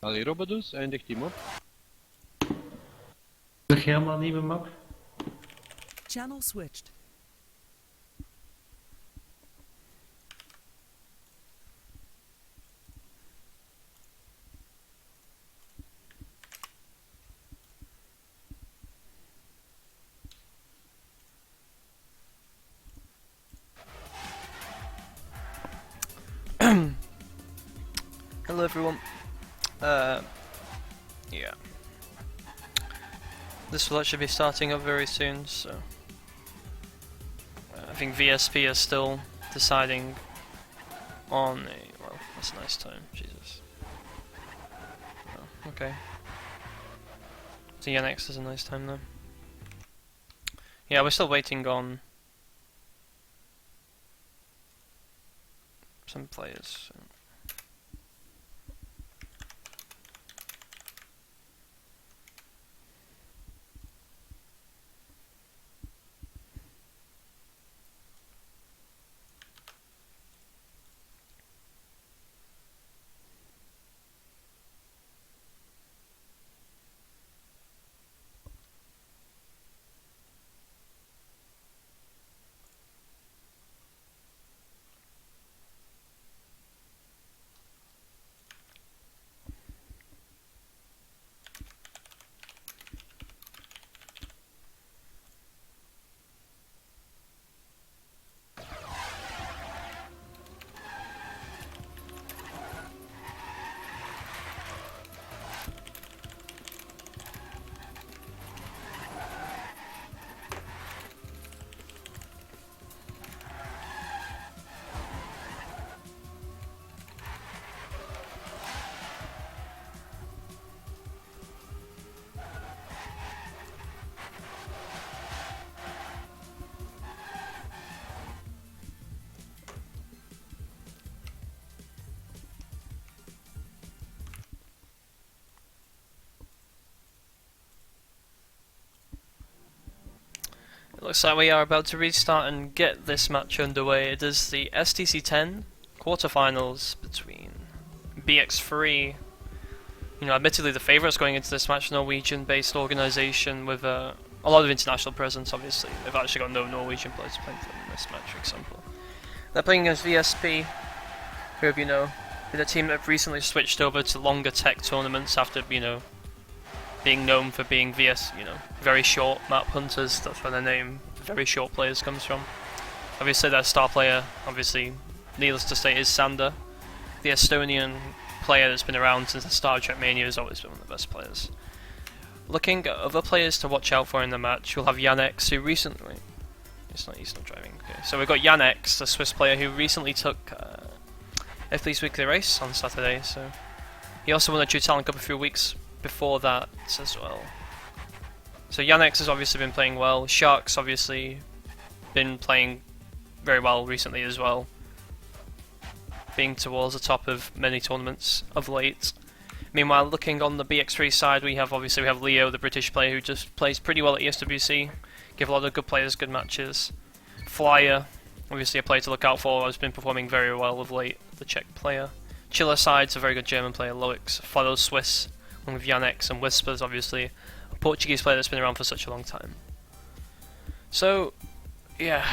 Ali Robben dus, eindigt die map. Zeg helemaal een nieuwe map? Channel switched. Hello everyone. Yeah. This will actually be starting up very soon, so I think VSP is still deciding on a, well, that's a nice time, Jesus. Oh, okay. So yeah, next is a nice time though. Yeah, we're still waiting on some players. So. It looks like we are about to restart and get this match underway. It is the STC10 quarterfinals between BX3, you know, admittedly the favourites going into this match, Norwegian-based organisation with a lot of international presence. Obviously, they've actually got no Norwegian players playing for them in this match, for example. They're playing against VSP, who, you know, with a team that have recently switched over to longer tech tournaments after, you know, being known for being very short map hunters. That's where their name, very short players, comes from. Obviously their star player, obviously, needless to say, is Sabre. The Estonian player that's been around since the start of Trackmania has always been one of the best players. Looking at other players to watch out for in the match, we'll have Yannex, who recently... He's not driving. Okay. So we've got Yannex, the Swiss player who recently took FP's weekly race on Saturday. So he also won a True Talent Cup a few weeks before that as well. So Yannex has obviously been playing well. Shark's obviously been playing very well recently as well, being towards the top of many tournaments of late. Meanwhile, looking on the BX3 side, we have Leo, the British player, who just plays pretty well at ESWC. Give a lot of good players good matches. Flyer, obviously a player to look out for, has been performing very well of late, the Czech player. Chiller side's a very good German player, Loix. Follows Swiss, along with Yannex, and Whispers, obviously a Portuguese player that's been around for such a long time. So, yeah,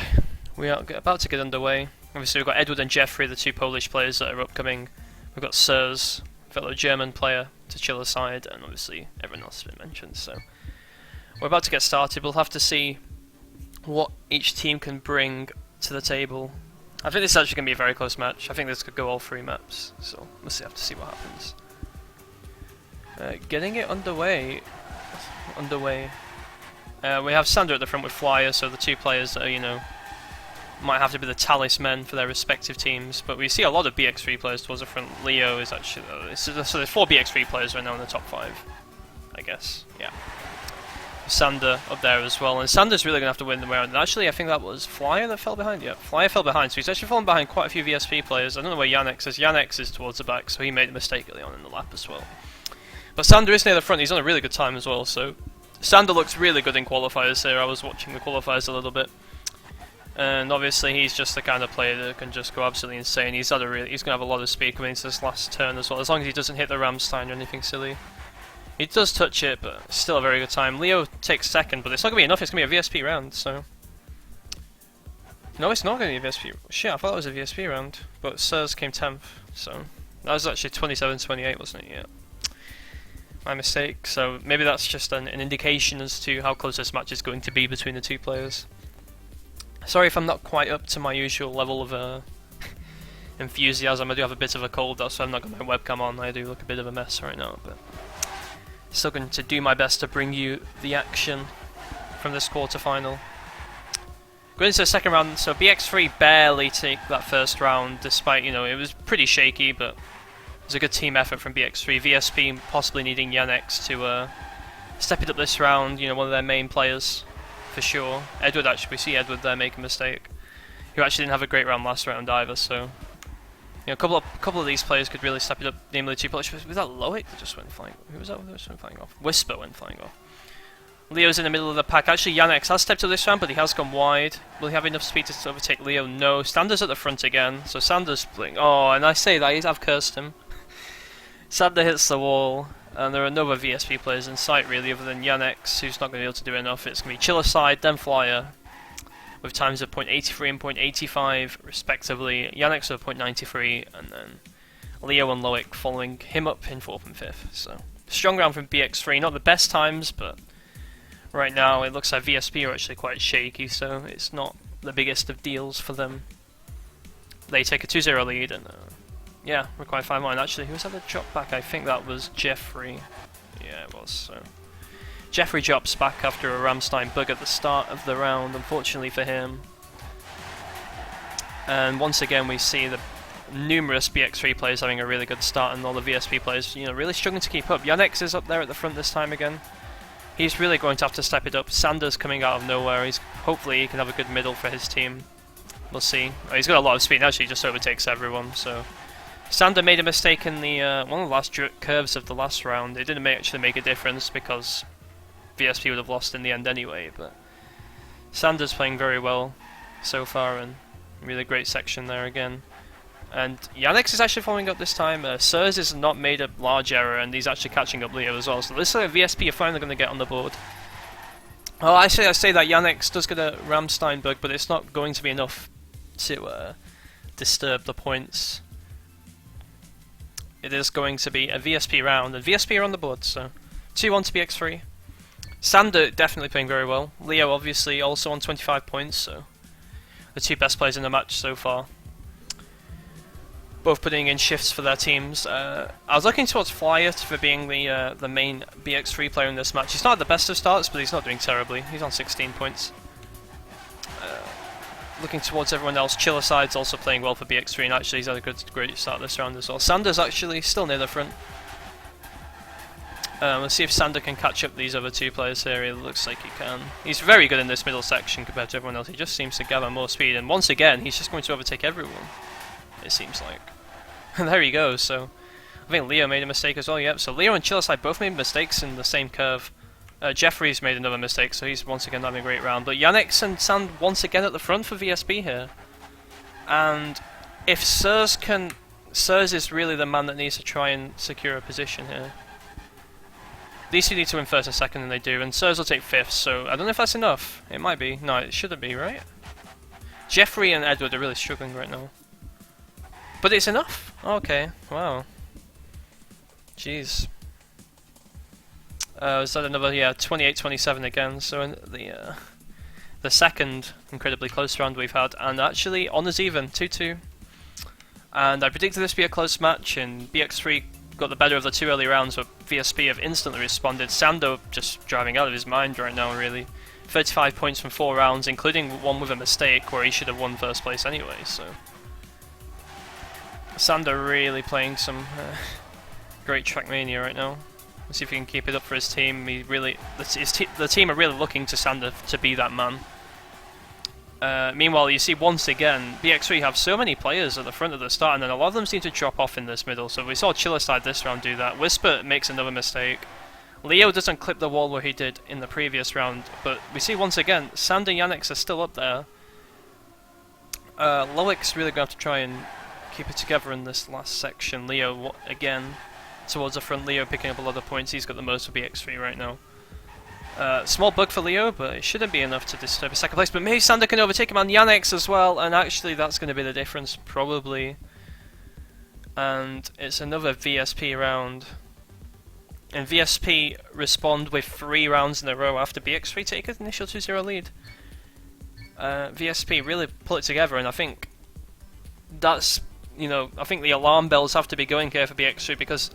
we are about to get underway. Obviously we've got Edward and Jeffrey, the two Polish players that are upcoming. We've got Sirs, fellow German player, to Chiller side, and obviously everyone else has been mentioned. So we're about to get started. We'll have to see what each team can bring to the table. I think this is actually going to be a very close match. I think this could go all 3 maps, so we'll have to see what happens. Getting it underway. We have Sander at the front with Flyer, so the two players that are, you know, might have to be the talisman for their respective teams. But we see a lot of BX3 players towards the front. Leo is actually... so there's 4 BX3 players right now in the top 5, I guess. Yeah. Sander up there as well, and Sander's really going to have to win the round. And actually, I think that was Flyer that fell behind. Yeah, Flyer fell behind, so he's actually fallen behind quite a few VSP players. I don't know where Yannex is. Yannex is towards the back, so he made a mistake early on in the lap as well. But Sander is near the front. He's on a really good time as well, so Sander looks really good in qualifiers here. I was watching the qualifiers a little bit. And obviously he's just the kind of player that can just go absolutely insane. He's going to have a lot of speed coming into this last turn as well, as long as he doesn't hit the Ramstein or anything silly. He does touch it, but still a very good time. Leo takes second, but it's not going to be enough. It's going to be a VSP round, so... No, it's not going to be a VSP... Shit, I thought it was a VSP round. But Sirs came 10th, so... That was actually 27-28, wasn't it? Yeah. My mistake. So maybe that's just an indication as to how close this match is going to be between the two players. Sorry if I'm not quite up to my usual level of enthusiasm. I do have a bit of a cold, that's why I've not got my webcam on. I do look a bit of a mess right now, but... Still going to do my best to bring you the action from this quarterfinal. Going into the second round, so BX3 barely take that first round, despite, you know, it was pretty shaky, but it was a good team effort from BX3. VSP possibly needing Yannex to step it up this round, you know, one of their main players, for sure. Edward, actually, we see Edward there make a mistake, who actually didn't have a great round last round either, so... You know, a couple of these players could really step it up, namely two players. Was that Loic that just went flying? Who was that that just went flying off? Whisper went flying off. Leo's in the middle of the pack. Actually, Yannex has stepped to this round, but he has gone wide. Will he have enough speed to overtake Leo? No. Sanders at the front again. So Sanders playing. Oh, and I say that, I've cursed him. Sabre hits the wall, and there are no other VSP players in sight, really, other than Yannex, who's not going to be able to do enough. It's going to be Chiller side, then Flyer, with times of 0.83 and 0.85, respectively. Yannex with 0.93, and then Leo and Loic following him up in 4th and 5th. So, strong round from BX3. Not the best times, but... Right now, it looks like VSP are actually quite shaky, so it's not the biggest of deals for them. They take a 2-0 lead, and yeah, require 5 more. And actually, who was at the drop back? I think that was Jeffrey. Yeah, it was. So Jeffrey drops back after a Ramstein bug at the start of the round, unfortunately for him. And once again, we see the numerous BX3 players having a really good start, and all the VSP players, you know, really struggling to keep up. Yannex is up there at the front this time again. He's really going to have to step it up. Sanders coming out of nowhere. Hopefully he can have a good middle for his team. We'll see. Oh, he's got a lot of speed. Actually, he just overtakes everyone. So Sander made a mistake in the one of the last curves of the last round. It didn't actually make a difference because VSP would have lost in the end anyway. But Sanders playing very well so far, and really great section there again. And Yannex is actually following up this time. Sirs has not made a large error, and he's actually catching up Leo as well. So this is VSP are finally going to get on the board. Oh, I say that Yannex does get a Ramstein bug, but it's not going to be enough to disturb the points. It is going to be a VSP round, and VSP are on the board, so 2-1 to BX3. Sander definitely playing very well. Leo obviously also on 25 points, so the two best players in the match so far. Both putting in shifts for their teams. I was looking towards Flyer for being the main BX3 player in this match. He's not at the best of starts, but he's not doing terribly. He's on 16 points. Looking towards everyone else, Chiller side's also playing well for BX3, and actually he's had a great start this round as well. Sander's actually still near the front. Let's see if Sander can catch up these other two players here. It looks like he can. He's very good in this middle section compared to everyone else. He just seems to gather more speed, and once again, he's just going to overtake everyone, it seems like. There he goes, so I think Leo made a mistake as well, yep. So Leo and Chillerside both made mistakes in the same curve. Jeffrey's made another mistake, so he's once again having a great round. But Yannex and Sand once again at the front for VSP here. And if Sirs is really the man that needs to try and secure a position here. These two need to win first and second, and they do, and Sirs will take 5th, so I don't know if that's enough. It might be. No, it shouldn't be, right? Jeffrey and Edward are really struggling right now. But it's enough? Okay, wow. Jeez. Is that another, yeah, 28-27 again, so in the second incredibly close round we've had, and actually, honours even, 2-2. And I predicted this to be a close match, and BX3 got the better of the two early rounds, but VSP have instantly responded. Sando just driving out of his mind right now, really. 35 points from 4 rounds, including one with a mistake, where he should have won first place anyway, so... Sander really playing some great Trackmania right now. Let's see if he can keep it up for his team. He really, the team are really looking to Sander to be that man. Meanwhile, you see once again, BX3 have so many players at the front of the start, and then a lot of them seem to drop off in this middle. So we saw Chiller side this round do that. Whisper makes another mistake. Leo doesn't clip the wall where he did in the previous round, but we see once again, Sander and Yannex are still up there. Loic's really going to have to try and keep it together in this last section. Leo, again, towards the front. Leo picking up a lot of points. He's got the most for BX3 right now. Small bug for Leo, but it shouldn't be enough to disturb his second place. But maybe Sander can overtake him on Yannick's as well, and actually that's going to be the difference, probably. And it's another VSP round. And VSP respond with 3 rounds in a row after BX3 take an initial 2-0 lead. VSP really pull it together, and I think that's, I think the alarm bells have to be going here for BX3, because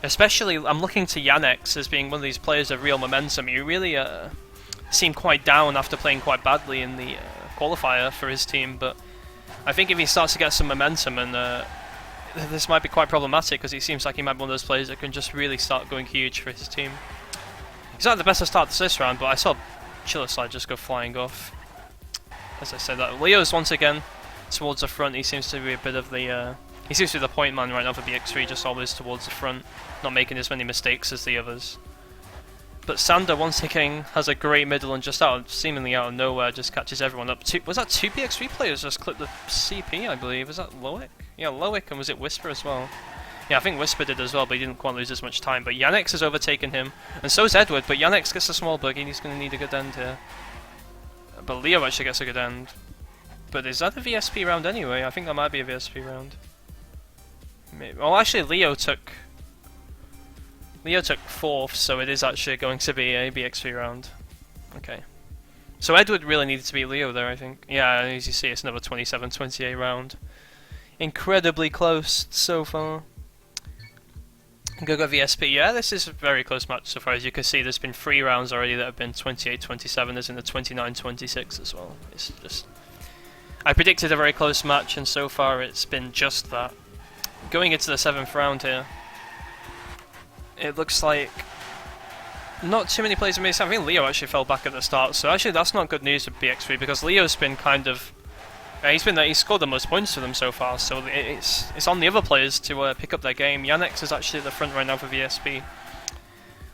especially I'm looking to Yannick as being one of these players of real momentum. He really seemed quite down after playing quite badly in the qualifier for his team, but I think if he starts to get some momentum, and this might be quite problematic, because he seems like he might be one of those players that can just really start going huge for his team. He's not the best of start this round, but I saw Chillerslide just go flying off. As I said, that Leo's once again towards the front. He seems to be a bit of the he seems to be the point man right now for BX3, just always towards the front, not making as many mistakes as the others. But Sander once again has a great middle, and just seemingly out of nowhere just catches everyone up. Was that 2 BX3 players just clipped the CP, I believe? Was that Loic? Yeah, Loic, and was it Whisper as well? Yeah, I think Whisper did as well, but he didn't quite lose as much time. But Yannick has overtaken him, and so is Edward, but Yannick gets a small bug, and he's going to need a good end here. But Leo actually gets a good end. But is that a VSP round anyway? I think that might be a VSP round. Maybe. Well, actually, Leo took 4th, so it is actually going to be a BX3 round. Okay. So Edward really needed to beat Leo there, I think. Yeah, as you see, it's another 27-28 round. Incredibly close so far. Go VSP. Yeah, this is a very close match so far. As you can see, there's been 3 rounds already that have been 28-27. There's in the 29-26 as well. It's just... I predicted a very close match, and so far it's been just that. Going into the 7th round here, it looks like not too many players have made. I think Leo actually fell back at the start, so actually that's not good news for BX3, because Leo's been kind of... he's scored the most points for them so far, so it's on the other players to pick up their game. Yannick is actually at the front right now for VSP.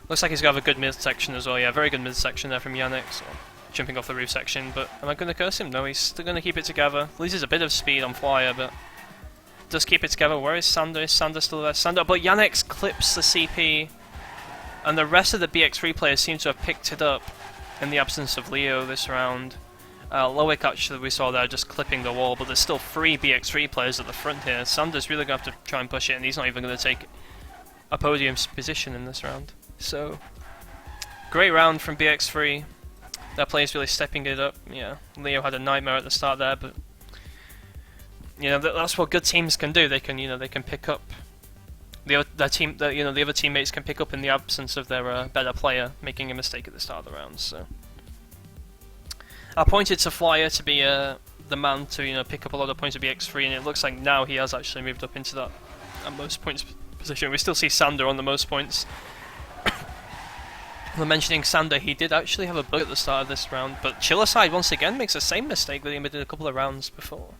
Looks like he's going to have a good mid-section as well. Yeah, very good mid-section there from Yannick, so jumping off the roof section. But am I going to curse him? No, he's still going to keep it together. Loses a bit of speed on Flyer, but does keep it together. Where is Sander? Is Sander still there? Sander, but Yannick clips the CP, and the rest of the BX3 players seem to have picked it up in the absence of Leo this round. Loic actually we saw there just clipping the wall, but there's still 3 BX3 players at the front here. Sander's really going to have to try and push it, and he's not even going to take a podium position in this round. So, great round from BX3. Their players really stepping it up. Yeah, Leo had a nightmare at the start there, but that's what good teams can do. They can they can pick up the other teammates can pick up in the absence of their better player making a mistake at the start of the round. So. I pointed to Flyer to be the man to pick up a lot of points at BX3, and it looks like now he has actually moved up into that most points position. We still see Sander on the most points. We're mentioning Sander, he did actually have a bug at the start of this round, but Chillerslide once again makes the same mistake that he made in a couple of rounds before.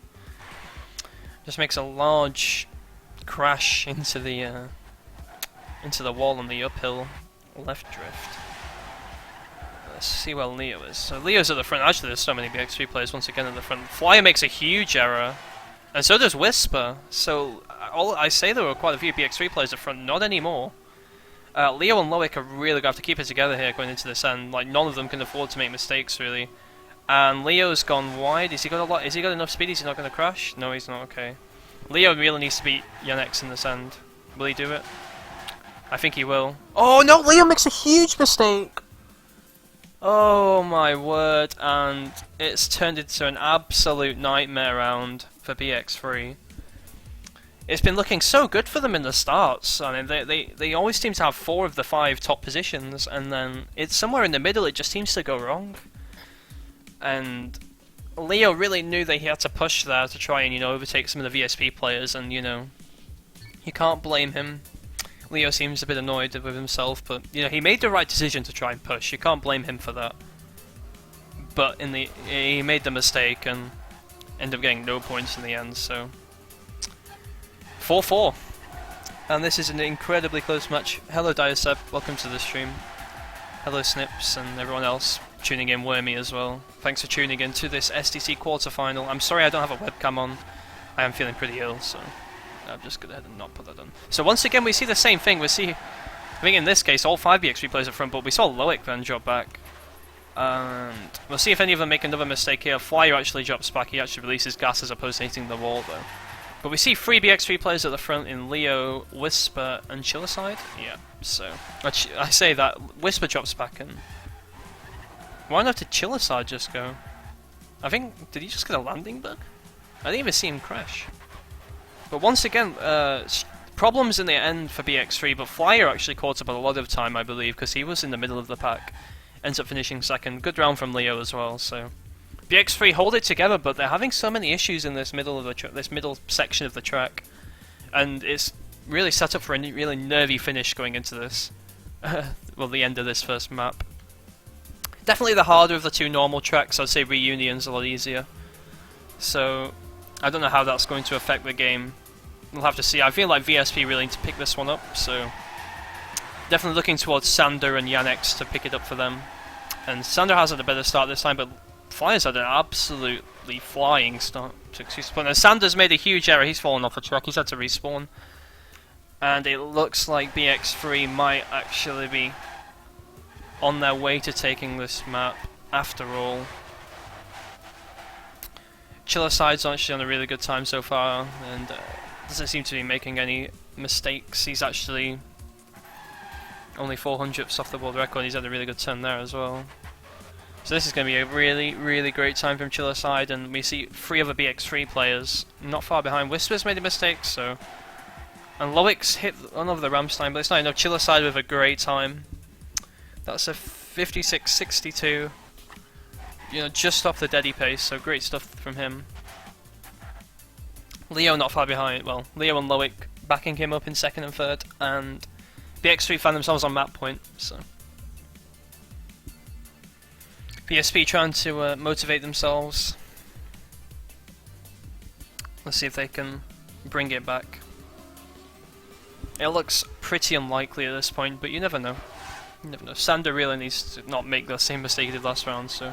Just makes a large crash into the wall on the uphill left drift. Let's see where Leo is. So Leo's at the front. Actually, there's so many BX3 players once again at the front. Flyer makes a huge error, and so does Whisper. So I say there were quite a few BX3 players at the front. Not anymore. Leo and Loic are really going to have to keep it together here going into this end. Like, none of them can afford to make mistakes really. And Leo's gone wide. Is he got a lot? Is he got enough speed? Is he not going to crash? No, he's not. Okay. Leo really needs to beat Yannick in this end. Will he do it? I think he will. Oh no! Leo makes a huge mistake. Oh my word, and it's turned into an absolute nightmare round for BX3. It's been looking so good for them in the starts. I mean, they always seem to have 4 of the 5 top positions, and then it's somewhere in the middle it just seems to go wrong. And Leo really knew that he had to push there to try and, overtake some of the VSP players, and, you can't blame him. Leo seems a bit annoyed with himself, but he made the right decision to try and push. You can't blame him for that. But he made the mistake and ended up getting no points in the end. So 4-4, and this is an incredibly close match. Hello Diasep, welcome to the stream. Hello Snips and everyone else. tuning in, Wormy, as well. Thanks for tuning in to this STC quarterfinal. I'm sorry I don't have a webcam on. I am feeling pretty ill, so I'm just going to go ahead and not put that on. So once again, we see the same thing. We see, I think in this case, all 5 BX3 players up front, but we saw Loic then drop back. And we'll see if any of them make another mistake here. Flyer actually drops back. He actually releases gas as opposed to hitting the wall, though. But we see 3 BX3 players at the front in Leo, Whisper, and Chillicide. Yeah, so I say that Whisper drops back, and why not did Chillicide just go? I think, did he just get a landing bug? I didn't even see him crash. But once again, problems in the end for BX3, but Flyer actually caught up a lot of time, I believe, because he was in the middle of the pack. Ends up finishing second. Good round from Leo as well, so BX3 hold it together, but they're having so many issues in this middle of the this middle section of the track, and it's really set up for a really nervy finish going into this. Well, the end of this first map. Definitely the harder of the 2 normal tracks. I'd say Reunion's a lot easier. So I don't know how that's going to affect the game. We'll have to see. I feel like VSP really need to pick this one up, so definitely looking towards Sander and Yannex to pick it up for them. And Sander has had a better start this time, but Flyers had an absolutely flying start to spawn. And Sander's made a huge error. He's fallen off the track. He's had to respawn. And it looks like BX3 might actually be on their way to taking this map after all. Chillerside's actually on a really good time so far, and doesn't seem to be making any mistakes. He's actually only 400ths off the world record. He's had a really good turn there as well. So this is going to be a really, really great time from Chillerside, and we see 3 other BX3 players not far behind. Whisper's made a mistake, so... And Loic's hit one of the Ramstein, but it's not enough. Chillerside with a great time. That's a 56.62. You know, just off the Deddy pace, so great stuff from him. Leo not far behind. Well, Leo and Loic backing him up in second and third, and BX3 found themselves on map point, so... PSP trying to motivate themselves. Let's see if they can bring it back. It looks pretty unlikely at this point, but you never know. You never know. Sander really needs to not make the same mistake he did last round, so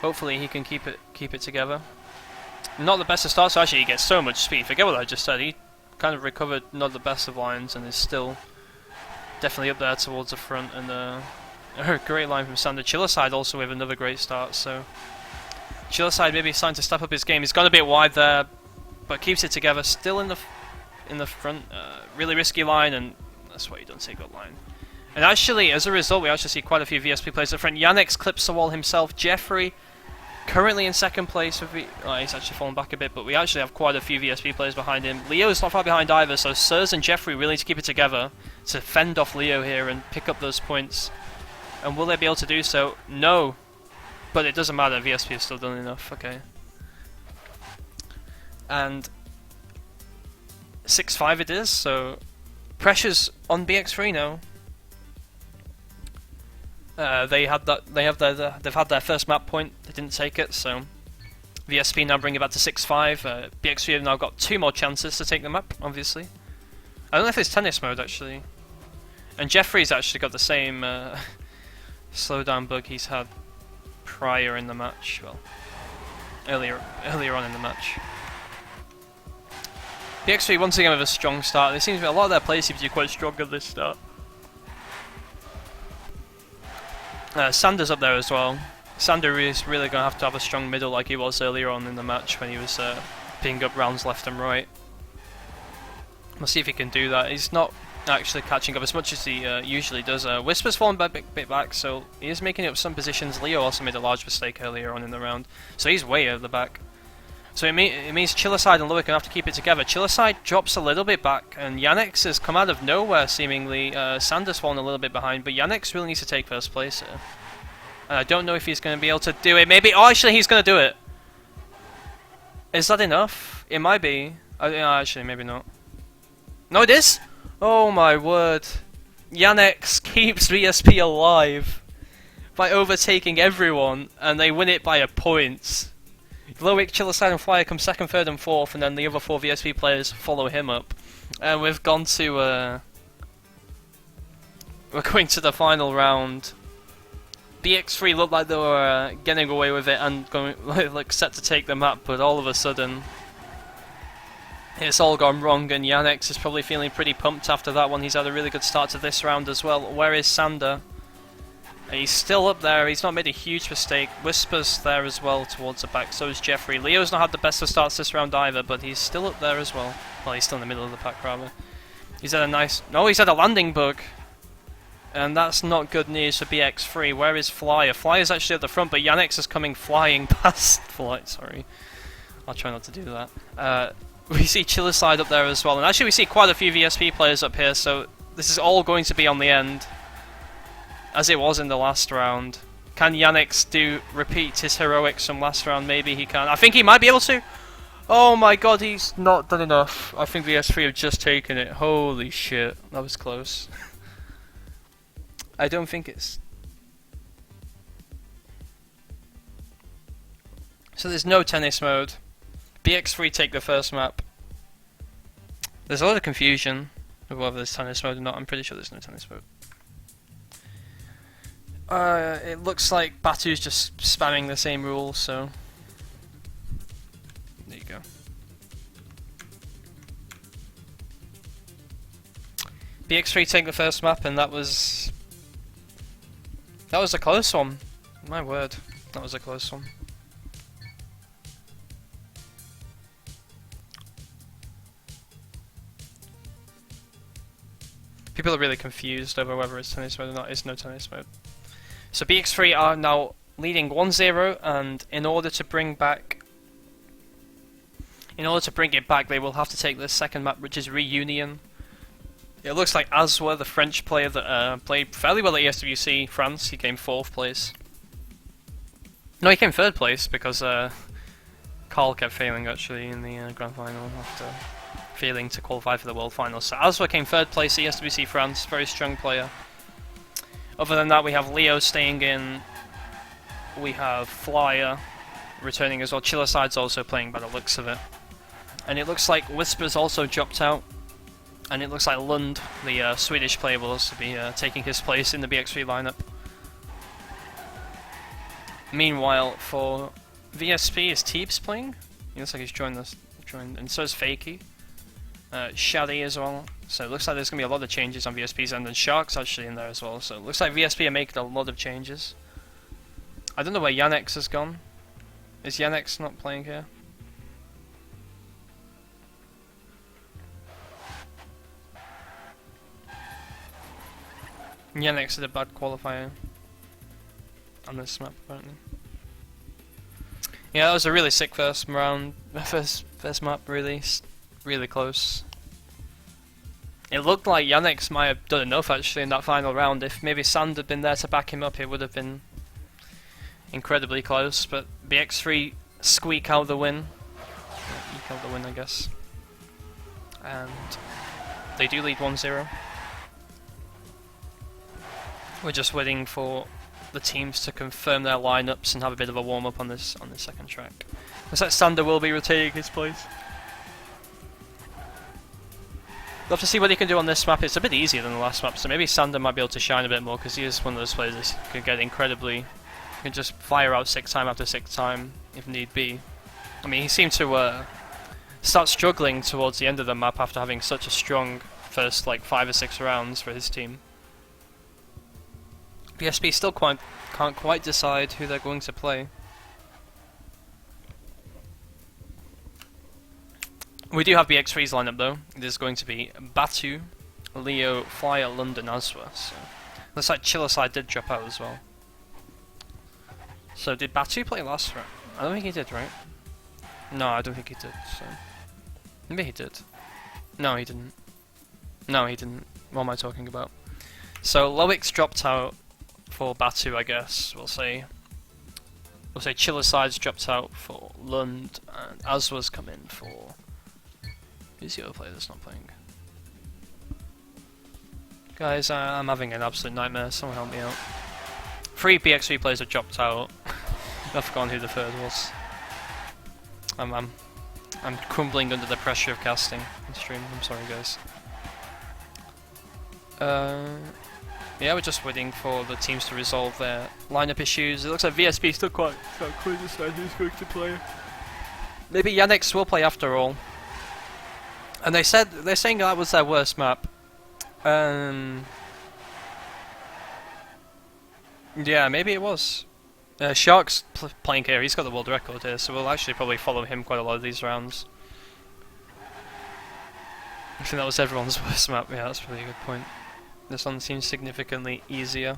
hopefully he can keep it together. Not the best of starts, so actually he gets so much speed. Forget what I just said. He kind of recovered not the best of lines and is still definitely up there towards the front. And a great line from Sander. Chillerside also with another great start, so Chillerside maybe starting to step up his game. He's gone a bit wide there, but keeps it together. Still in the front. Really risky line, and that's why you don't take that line. And actually, as a result, we actually see quite a few VSP players at the front. Yannex clips the wall himself. Jeffrey currently in second place. He's actually fallen back a bit, but we actually have quite a few VSP players behind him. Leo's not far behind either, so Sirs and Jeffrey really need to keep it together to fend off Leo here and pick up those points. And will they be able to do so? No. But it doesn't matter, VSP has still done enough, okay. And 6-5 it is, so pressure's on BX3 now. They've had their first map point, they didn't take it, so VSP now bring it back to 6-5. BX3 have now got 2 more chances to take the map, obviously. I don't know if it's tennis mode actually. And Jeffrey's actually got the same slowdown bug he's had prior in the match, well, earlier on in the match. BX3 once again with a strong start. It seems a lot of their players seem to be quite strong at this start. Sander's up there as well. Sander is really going to have a strong middle like he was earlier on in the match when he was picking up rounds left and right. We'll see if he can do that. He's not actually catching up as much as he usually does. Whisper's fallen a bit back, so he is making up some positions. Leo also made a large mistake earlier on in the round, so he's way out of the back. So it means Chillerside and Loic are going to have to keep it together. Chillerside drops a little bit back, and Yannex has come out of nowhere seemingly. Sander's fallen a little bit behind, but Yannex really needs to take first place here. And I don't know if he's going to be able to do it. Maybe, oh actually he's going to do it. Is that enough? It might be. Actually maybe not. No it is? Oh my word. Yannex keeps VSP alive by overtaking everyone, and they win it by a point. Loic, Chillerside and Flyer come second, third and fourth, and then the other 4 VSP players follow him up. And we've gone to we're going to the final round BX3 looked like they were getting away with it and going like set to take the map, but all of a sudden it's all gone wrong, and Yannex is probably feeling pretty pumped after that one. He's had a really good start to this round as well. Where is Sander? He's still up there, he's not made a huge mistake. Whisper's there as well towards the back, so is Jeffrey. Leo's not had the best of starts this round either, but he's still up there as well. Well, he's still in the middle of the pack rather. He's had a nice... No, he's had a landing bug! And that's not good news for BX3. Where is Flyer? Flyer's actually at the front, but Yannex is coming flying past Flight, sorry. I'll try not to do that. We see Chilliside up there as well, and actually we see quite a few VSP players up here, so this is all going to be on the end. As it was in the last round. Can Yannex repeat his heroics from last round? Maybe he can. I think he might be able to. Oh my god, he's not done enough. I think VS3 have just taken it. Holy shit, that was close. I don't think it's... So there's no tennis mode. BX3 take the first map. There's a lot of confusion of whether there's tennis mode or not. I'm pretty sure there's no tennis mode. It looks like Batu's just spamming the same rules, so... There you go. BX3 take the first map, and that was a close one. My word, that was a close one. People are really confused over whether it's tennis mode or not. It's no tennis mode. So BX3 are now leading 1-0, and in order to bring it back, they will have to take this second map, which is Reunion. It looks like Aswa, the French player that played fairly well at ESWC France, he came 4th place. No, he came 3rd place because Carl kept failing actually in the grand final after failing to qualify for the world finals. So Aswa came 3rd place at ESWC France, very strong player. Other than that, we have Leo staying in, we have Flyer returning as well. Chilliside's also playing by the looks of it. And it looks like Whisper's also dropped out. And it looks like Lund, the Swedish player, will also be taking his place in the BX3 lineup. Meanwhile, for VSP, is Teebs playing? He looks like he's joined, and so is Fakey. Shaddy as well. So it looks like there's going to be a lot of changes on VSP's end, and Shark's actually in there as well. So it looks like VSP are making a lot of changes. I don't know where Yannex has gone. Is Yannex not playing here? Yannex did a bad qualifier on this map apparently. Yeah, that was a really sick first round, first map, really close. It looked like Yannex might have done enough actually in that final round. If maybe Sand had been there to back him up, it would have been incredibly close. But BX3 squeak out the win. Eke out the win, I guess. And they do lead 1-0. We're just waiting for the teams to confirm their lineups and have a bit of a warm up on this second track. Looks like Sander will be retaining his place. Love to see what he can do on this map. It's a bit easier than the last map, so maybe Sander might be able to shine a bit more because he is one of those players that can get incredibly... can just fire out 6 time after 6 time if need be. I mean, he seemed to start struggling towards the end of the map after having such a strong first like 5 or 6 rounds for his team. BSP still can't quite decide who they're going to play. We do have BX3's lineup though. It is going to be Batu, Leo, Flyer, London, Aswa. So looks like Chilliside did drop out as well. So did Batu play last round? I don't think he did, right? No, I don't think he did. So maybe he did. No, he didn't. No, he didn't. What am I talking about? So Loic's dropped out for Batu, I guess. We'll say Chilliside's dropped out for Lund, and Aswa's come in for... Who's the other player that's not playing? Guys, I'm having an absolute nightmare. Someone help me out. 3 BX3 players have dropped out. I've forgotten who the 3rd was. I'm crumbling under the pressure of casting on stream. I'm sorry, guys. Yeah, we're just waiting for the teams to resolve their lineup issues. It looks like VSP still quite clear to decide who's going to play. Maybe Yannick's will play after all. And they're saying that was their worst map. Yeah, maybe it was. Shark's playing here. He's got the world record here, so we'll actually probably follow him quite a lot of these rounds. I think that was everyone's worst map. Yeah, that's really a good point. This one seems significantly easier.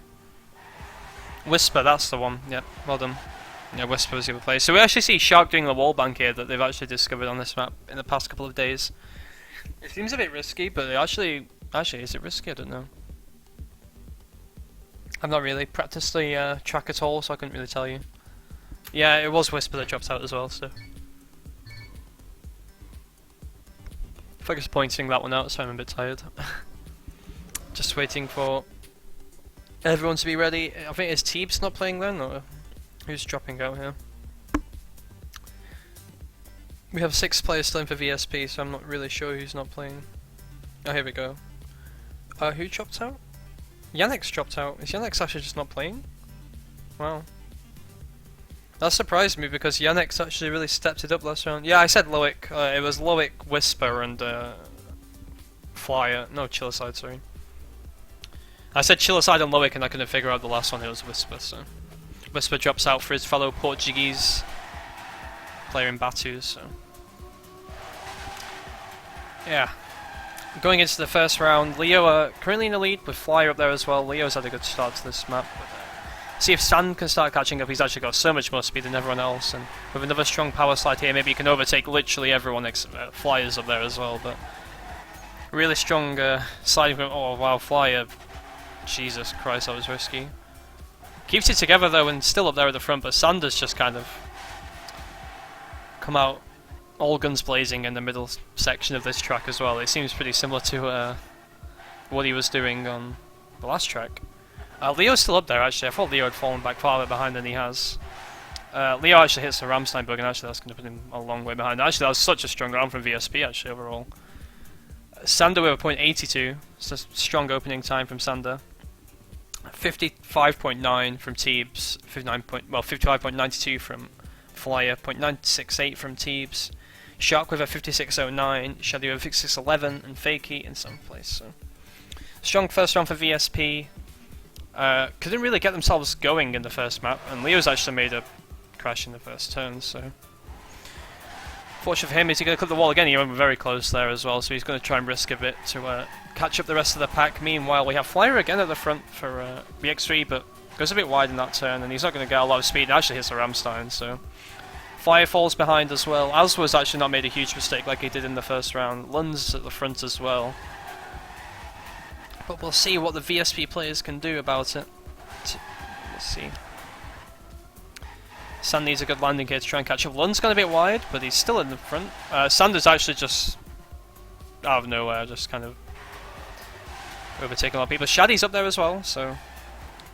Whisper, that's the one. Yep, well done. Yeah, Whisper was the other player. So we actually see Shark doing the wall bank here that they've actually discovered on this map in the past couple of days. It seems a bit risky, but actually, is it risky? I don't know. I've not really practiced the track at all, so I couldn't really tell you. Yeah, it was Whisper that dropped out as well, so. Focus pointing that one out, so I'm a bit tired. Just waiting for everyone to be ready. I think is Teebs not playing then, or who's dropping out here? We have 6 players still in for VSP, so I'm not really sure who's not playing. Oh, here we go. Who dropped out? Yannick's dropped out. Is Yannick's actually just not playing? Wow. That surprised me because Yannick's actually really stepped it up last round. Yeah, I said Loic. It was Loic, Whisper, and Flyer. No, Chillicide, sorry. I said Chillicide and Loic, and I couldn't figure out the last one. It was Whisper, so. Whisper drops out for his fellow Portuguese player in Batu, so. Yeah. Going into the first round, Leo are currently in the lead with Flyer up there as well. Leo's had a good start to this map. But, see if Sand can start catching up. He's actually got so much more speed than everyone else, and with another strong power slide here, maybe he can overtake literally everyone except Flyers up there as well. But really strong sliding from. Oh wow, Flyer! Jesus Christ, that was risky. Keeps it together though, and still up there at the front. But Sanders just kind of come out all guns blazing in the middle section of this track as well. It seems pretty similar to what he was doing on the last track. Leo's still up there actually. I thought Leo had fallen back farther behind than he has. Leo actually hits the Ramstein bug, and actually that's going to put him a long way behind. Actually that was such a strong round from VSP actually overall. Sander with a .82, it's a strong opening time from Sander. 55.9 from Teebs, 55.92 from Flyer, .968 from Teebs. Shark with a 56.09, Shady with a 56.11, and Fakey in some place. So strong first round for VSP. Couldn't really get themselves going in the first map, and Leo's actually made a crash in the first turn. So fortunate for him, is he going to clip the wall again? He went very close there as well, so he's going to try and risk a bit to catch up the rest of the pack. Meanwhile, we have Flyer again at the front for BX3, but goes a bit wide in that turn, and he's not going to get a lot of speed. It actually hits the Ramstein, so Flyer falls behind as well. Aswa's actually not made a huge mistake like he did in the first round. Lund's at the front as well. But we'll see what the VSP players can do about it. Let's see. Sand needs a good landing here to try and catch up. Lund's gone a bit wide, but he's still in the front. Sanders actually just out of nowhere, just kind of overtaking a lot of people. Shaddy's up there as well, so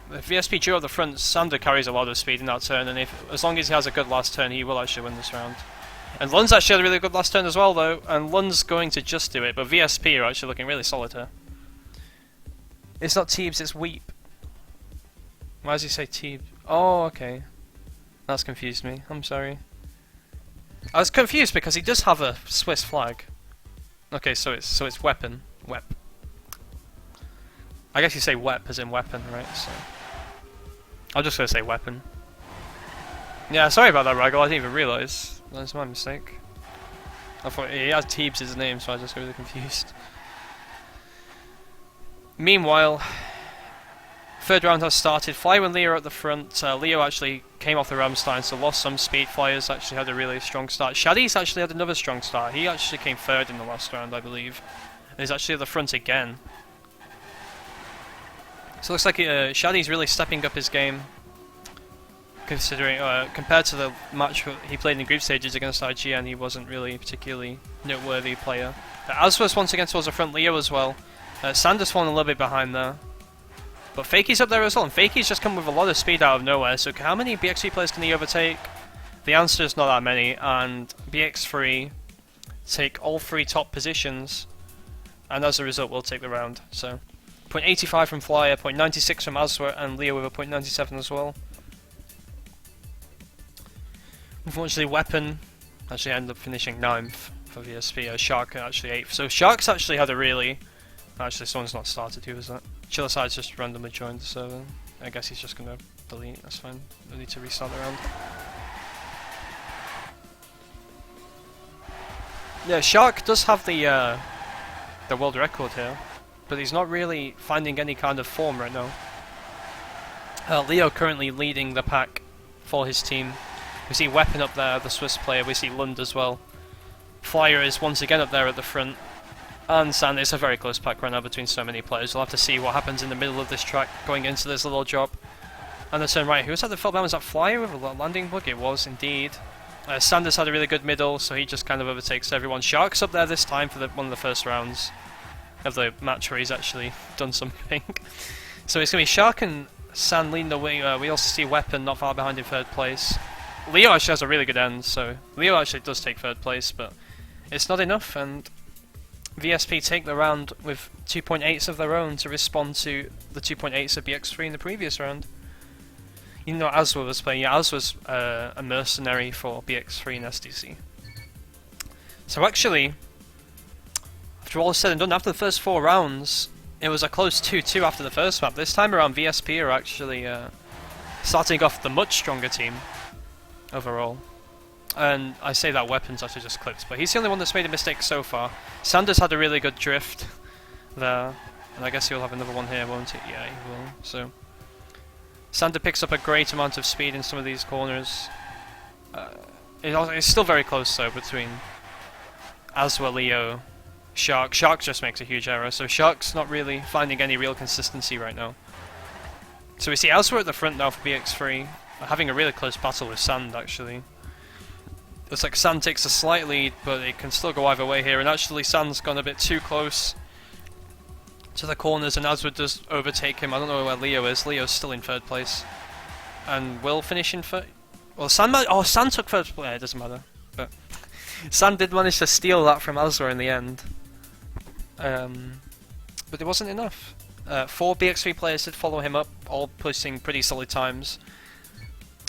the VSP duo at the front, Sander carries a lot of speed in that turn, and as long as he has a good last turn, he will actually win this round. And Lund's actually had a really good last turn as well, though, and Lund's going to just do it, but VSP are actually looking really solid here. It's not Teebs, it's Weep. Why does he say Teeb? Oh, okay. That's confused me, I'm sorry. I was confused because he does have a Swiss flag. Okay, so it's weapon. Wep. I guess you say wep as in weapon, right? So I'm just gonna say weapon. Yeah, sorry about that, Raggle. I didn't even realise. That's my mistake. I thought he has Teebs as his name, so I just got really confused. Meanwhile, third round has started. Flyer and Leo are at the front. Leo actually came off the Ramstein, so lost some speed. Flyers actually had a really strong start. Shaddy's actually had another strong start. He actually came third in the last round, I believe. And he's actually at the front again. So it looks like Shaddy's really stepping up his game, considering compared to the match he played in group stages against IGN, he wasn't really a particularly noteworthy player. Aswas once again towards the front, Leo as well. Sanders falling a little bit behind there. But Fakey's up there as well, and Fakey's just come with a lot of speed out of nowhere, so how many BX3 players can he overtake? The answer is not that many, and BX3 take all 3 top positions, and as a result will take the round. So 0.85 from Flyer, 0.96 from Aswa, and Leo with a 0.97 as well. Unfortunately, Weapon actually ended up finishing 9th for VSP, Shark actually 8th. So Shark's actually had a really... Actually, someone's not started, who was that? Chillerside's just randomly joined the server. I guess he's just gonna delete, that's fine. No need to restart the round. Yeah, Shark does have the world record here, but he's not really finding any kind of form right now. Leo currently leading the pack for his team. We see Weapon up there, the Swiss player, we see Lund as well. Flyer is once again up there at the front. And Sand, it's a very close pack right now between so many players. We'll have to see what happens in the middle of this track going into this little drop. And the turn right, who was that that fell down? Was that Flyer with a landing bug? It was indeed. Sanders had a really good middle, so he just kind of overtakes everyone. Shark's up there this time for one of the first rounds of the match where he's actually done something. So it's going to be Shark and Sand leading the way. We also see Weapon not far behind in 3rd place. Leo actually has a really good end, so Leo actually does take 3rd place, but it's not enough, and VSP take the round with 2.8s of their own to respond to the 2.8s of BX3 in the previous round. You know, Aswa was playing. Yeah, Aswa was a mercenary for BX3 and STC. So actually, after all is said and done, after the first 4 rounds, it was a close 2-2 after the first map. This time around, VSP are actually starting off the much stronger team overall. And I say that Weapon's actually just clipped, but he's the only one that's made a mistake so far. Sanders had a really good drift there, and I guess he'll have another one here, won't he? Yeah, he will. So Sander picks up a great amount of speed in some of these corners. It's still very close though between Aswa, Leo, Shark. Shark just makes a huge error, so Shark's not really finding any real consistency right now. So we see Aswa at the front now for BX3, having a really close battle with Sand actually. Looks like Sand takes a slight lead, but it can still go either way here, and actually Sand's gone a bit too close to the corners, and Aswood does overtake him. I don't know where Leo is. Leo's still in 3rd place, and will finish in 3rd. Well, Sand took 1st place. It doesn't matter, but Sand did manage to steal that from Aswa in the end, but it wasn't enough. 4 BX3 players did follow him up, all posting pretty solid times.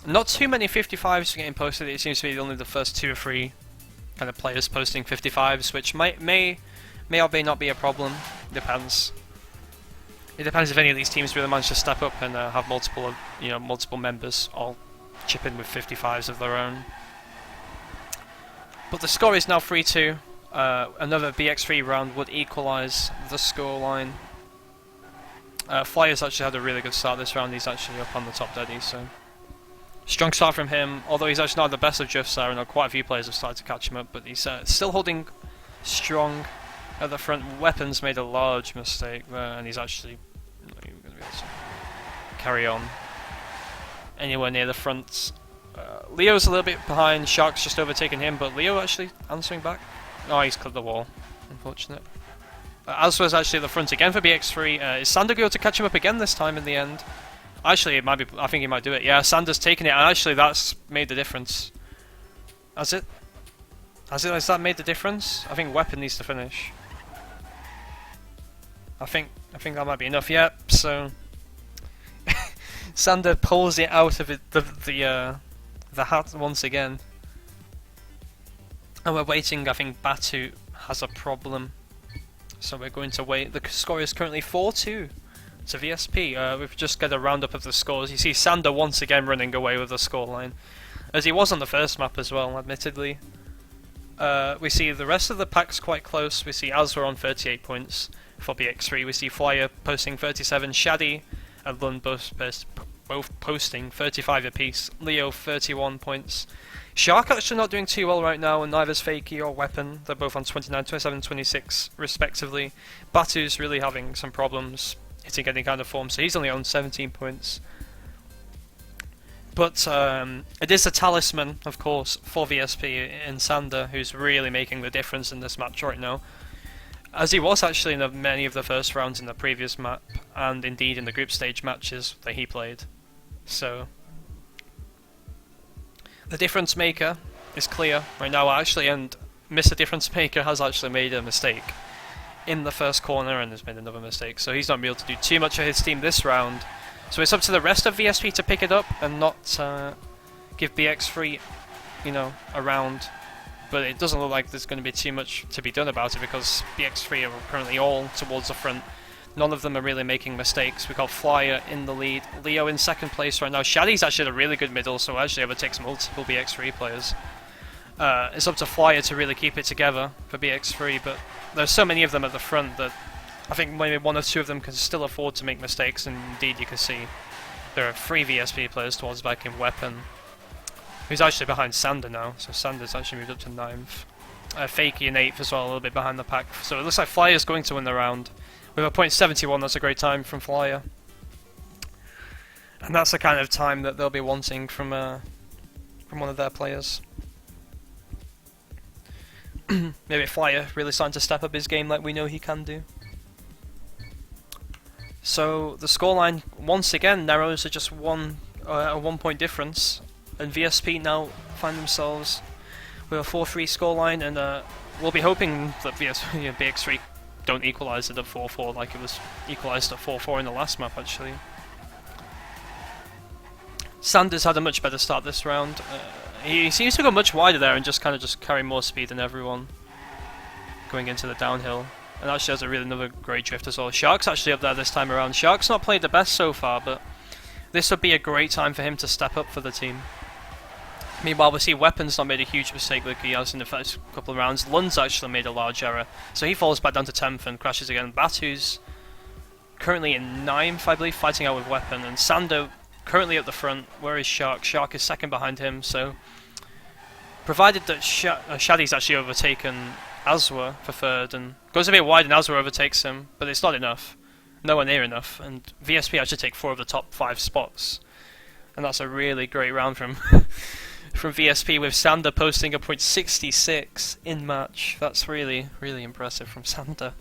Not too many 55s getting posted. It seems to be only the first 2 or 3 kind of players posting 55s, which may or may not be a problem. Depends. It depends if any of these teams really manage to step up and have multiple members all chip in with 55s of their own. But the score is now 3-2. Another BX3 round would equalise the scoreline. Flyers actually had a really good start this round. He's actually up on the top daddy, so strong start from him, although he's actually not the best of drifts there, and quite a few players have started to catch him up, but he's still holding strong at the front. Weapons made a large mistake there, and he's actually not even going to be able to carry on anywhere near the front. Leo's a little bit behind, Shark's just overtaken him, but Leo actually answering back. Oh, he's clipped the wall. Unfortunate. Aswa's actually at the front again for BX3. Is Sander going to catch him up again this time in the end? Actually, it might be. I think he might do it. Yeah, Sander's taken it, and actually that's made the difference. Has it? Has that made the difference? I think Weapon needs to finish. I think that might be enough. Yep. So Sander pulls it out of the hat once again, and we're waiting. I think Batu has a problem, so we're going to wait. The score is currently 4-2. To VSP. We've just got a roundup of the scores. You see Sander once again running away with the scoreline, as he was on the first map as well, admittedly. We see the rest of the pack's quite close. We see Aswa on 38 points for BX3. We see Flyer posting 37, Shaddy and Lund both posting 35 apiece. Leo 31 points. Shark actually not doing too well right now, and neither's Fakey or Weapon. They're both on 29, 27, 26 respectively. Batu's really having some problems hitting any kind of form, so he's only on 17 points. But it is a talisman, of course, for VSP in Sander, who's really making the difference in this match right now, as he was actually in many of the first rounds in the previous map, and indeed in the group stage matches that he played. So the difference maker is clear right now, actually, and Mr. Difference Maker has actually made a mistake in the first corner and has made another mistake, so he's not able to do too much for his team this round. So it's up to the rest of VSP to pick it up and not give BX3, you know, a round. But it doesn't look like there's going to be too much to be done about it because BX3 are currently all towards the front. None of them are really making mistakes. We've got Flyer in the lead, Leo in second place right now. Shaddy's actually at a really good middle, so actually overtakes multiple BX3 players. It's up to Flyer to really keep it together for BX3, but there's so many of them at the front that I think maybe one or two of them can still afford to make mistakes, and indeed you can see there are 3 VSP players towards back in Weapon, who's actually behind Sander now, so Sander's actually moved up to 9th. Fakey in 8th as well, a little bit behind the pack, so it looks like Flyer's going to win the round. With a .71, that's a great time from Flyer. And that's the kind of time that they'll be wanting from one of their players. Maybe Flyer really starting to step up his game like we know he can do. So the scoreline once again narrows to just a 1 point difference, and VSP now find themselves with a 4-3 scoreline, and we'll be hoping that BX3 don't equalise it at 4-4 like it was equalised at 4-4 in the last map actually. Sanders had a much better start this round. He seems to go much wider there and just carry more speed than everyone going into the downhill. And actually has another great drift as well. Shark's actually up there this time around. Shark's not played the best so far, but this would be a great time for him to step up for the team. Meanwhile, we see Weapon's not made a huge mistake like he has in the first couple of rounds. Lund's actually made a large error, so he falls back down to 10th and crashes again. Batu's currently in 9th, I believe, fighting out with Weapon, and Sander currently at the front. Where is Shark? Shark is second behind him, so provided that Shaddy's actually overtaken Azwa for third and goes a bit wide and Azwa overtakes him, but it's not enough. Nowhere near enough, and VSP actually take 4 of the top 5 spots. And that's a really great round from from VSP, with Sander posting a .66 in match. That's really, really impressive from Sander.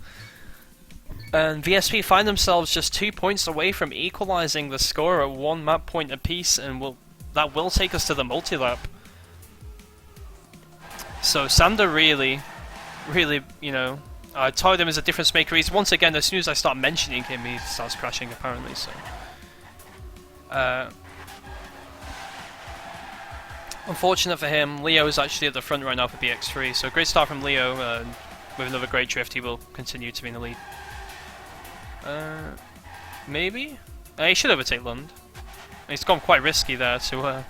And VSP find themselves just 2 points away from equalising the score at 1 map point apiece, and that will take us to the multi-lap. So Sander really, you know, I told him as a difference maker. He's once again, as soon as I start mentioning him, he starts crashing apparently. So, unfortunate for him, Leo is actually at the front right now for BX3. So great start from Leo. With another great drift, he will continue to be in the lead. Maybe? He should overtake Lund. He's gone quite risky there to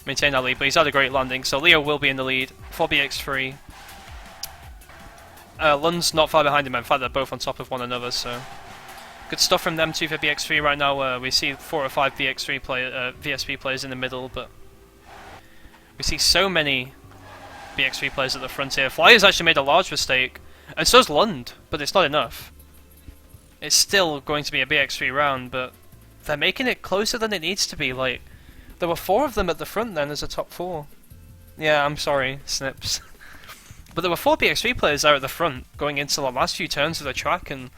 maintain that lead, but he's had a great landing. So Leo will be in the lead for BX3. Lund's not far behind him, in fact they're both on top of one another, so good stuff from them too for BX3 right now. We see 4 or 5 VSP players in the middle, but we see so many BX3 players at the front here. Flyer's actually made a large mistake, and so's Lund, but it's not enough. It's still going to be a BX3 round, but they're making it closer than it needs to be. Like, there were 4 of them at the front then as a top 4. Yeah, I'm sorry, Snips. But there were 4 BX3 players there at the front going into the last few turns of the track, and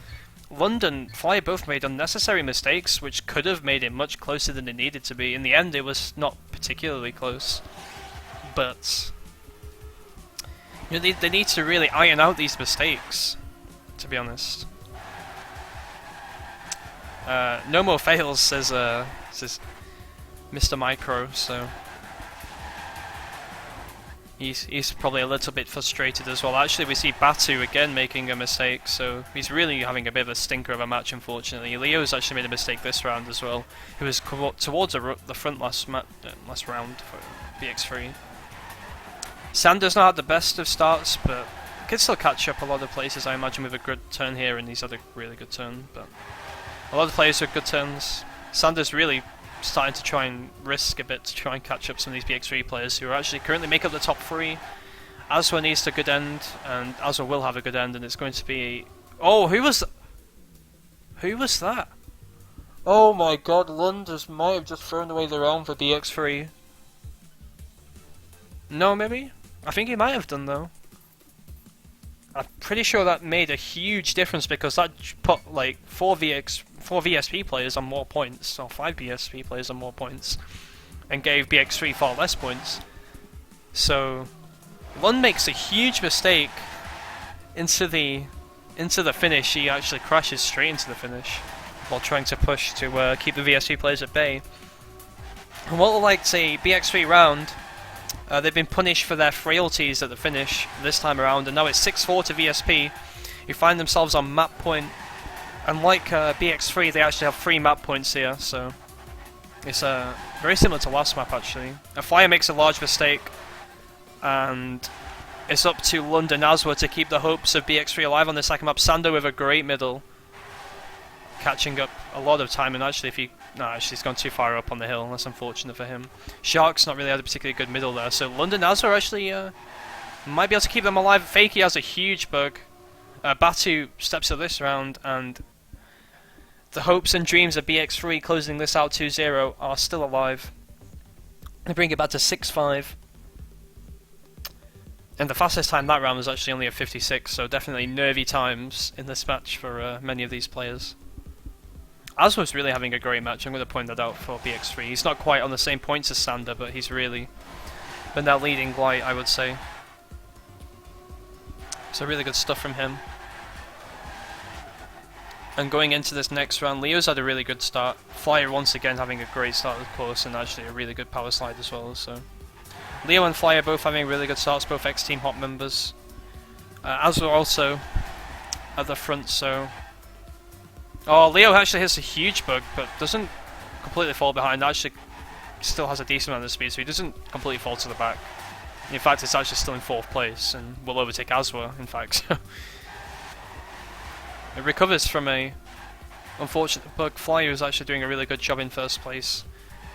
Lund and Flyer both made unnecessary mistakes which could have made it much closer than it needed to be. In the end, it was not particularly close. But you know, they need to really iron out these mistakes, to be honest. No more fails, says Mr. Micro, so he's probably a little bit frustrated as well. Actually, we see Batu again making a mistake, so he's really having a bit of a stinker of a match, unfortunately. Leo's actually made a mistake this round as well. He was towards the front last round for BX3. Sander's not had the best of starts, but can still catch up a lot of places, I imagine, with a good turn here, and he's had a really good turn. But a lot of players with good turns. Sander's really starting to try and risk a bit to try and catch up some of these BX3 players who are actually currently make up the top 3. Azwa needs a good end, and Azwa will have a good end, and it's going to be... Oh, who was that? Oh my god, Lund might have just thrown away the round for BX3. No, maybe? I think he might have done, though. I'm pretty sure that made a huge difference, because that put like 4 VSP players on more points, or 5 VSP players on more points, and gave BX3 far less points. So Lund makes a huge mistake into the into the finish, he actually crashes straight into the finish while trying to push to keep the VSP players at bay. And what like a BX3 round, they've been punished for their frailties at the finish this time around, and now it's 6-4 to VSP, who find themselves on map point. And like BX3, they actually have 3 map points here, so it's very similar to last map actually. A Flyer makes a large mistake, and it's up to London Aswa to keep the hopes of BX3 alive on the second map. Sander with a great middle, catching up a lot of time, and actually he's gone too far up on the hill. That's unfortunate for him. Shark's not really had a particularly good middle there, so London Aswa actually might be able to keep them alive. Fakey has a huge bug. Batu steps up this round, and the hopes and dreams of BX3 closing this out 2-0 are still alive. They bring it back to 6-5. And the fastest time that round was actually only a 56, so definitely nervy times in this match for many of these players. Aswa's really having a great match, I'm going to point that out for BX3. He's not quite on the same points as Sander, but he's really been that leading light, I would say. So really good stuff from him. And going into this next round, Leo's had a really good start. Flyer once again having a great start of course, and actually a really good power slide as well. So Leo and Flyer both having really good starts, both X-Team Hop members. Aswa also at the front, so... Oh, Leo actually hits a huge bug, but doesn't completely fall behind. Actually still has a decent amount of speed, so he doesn't completely fall to the back. In fact, it's actually still in 4th place, and will overtake Aswa, in fact. It recovers from a unfortunate bug. Flyer is actually doing a really good job in 1st place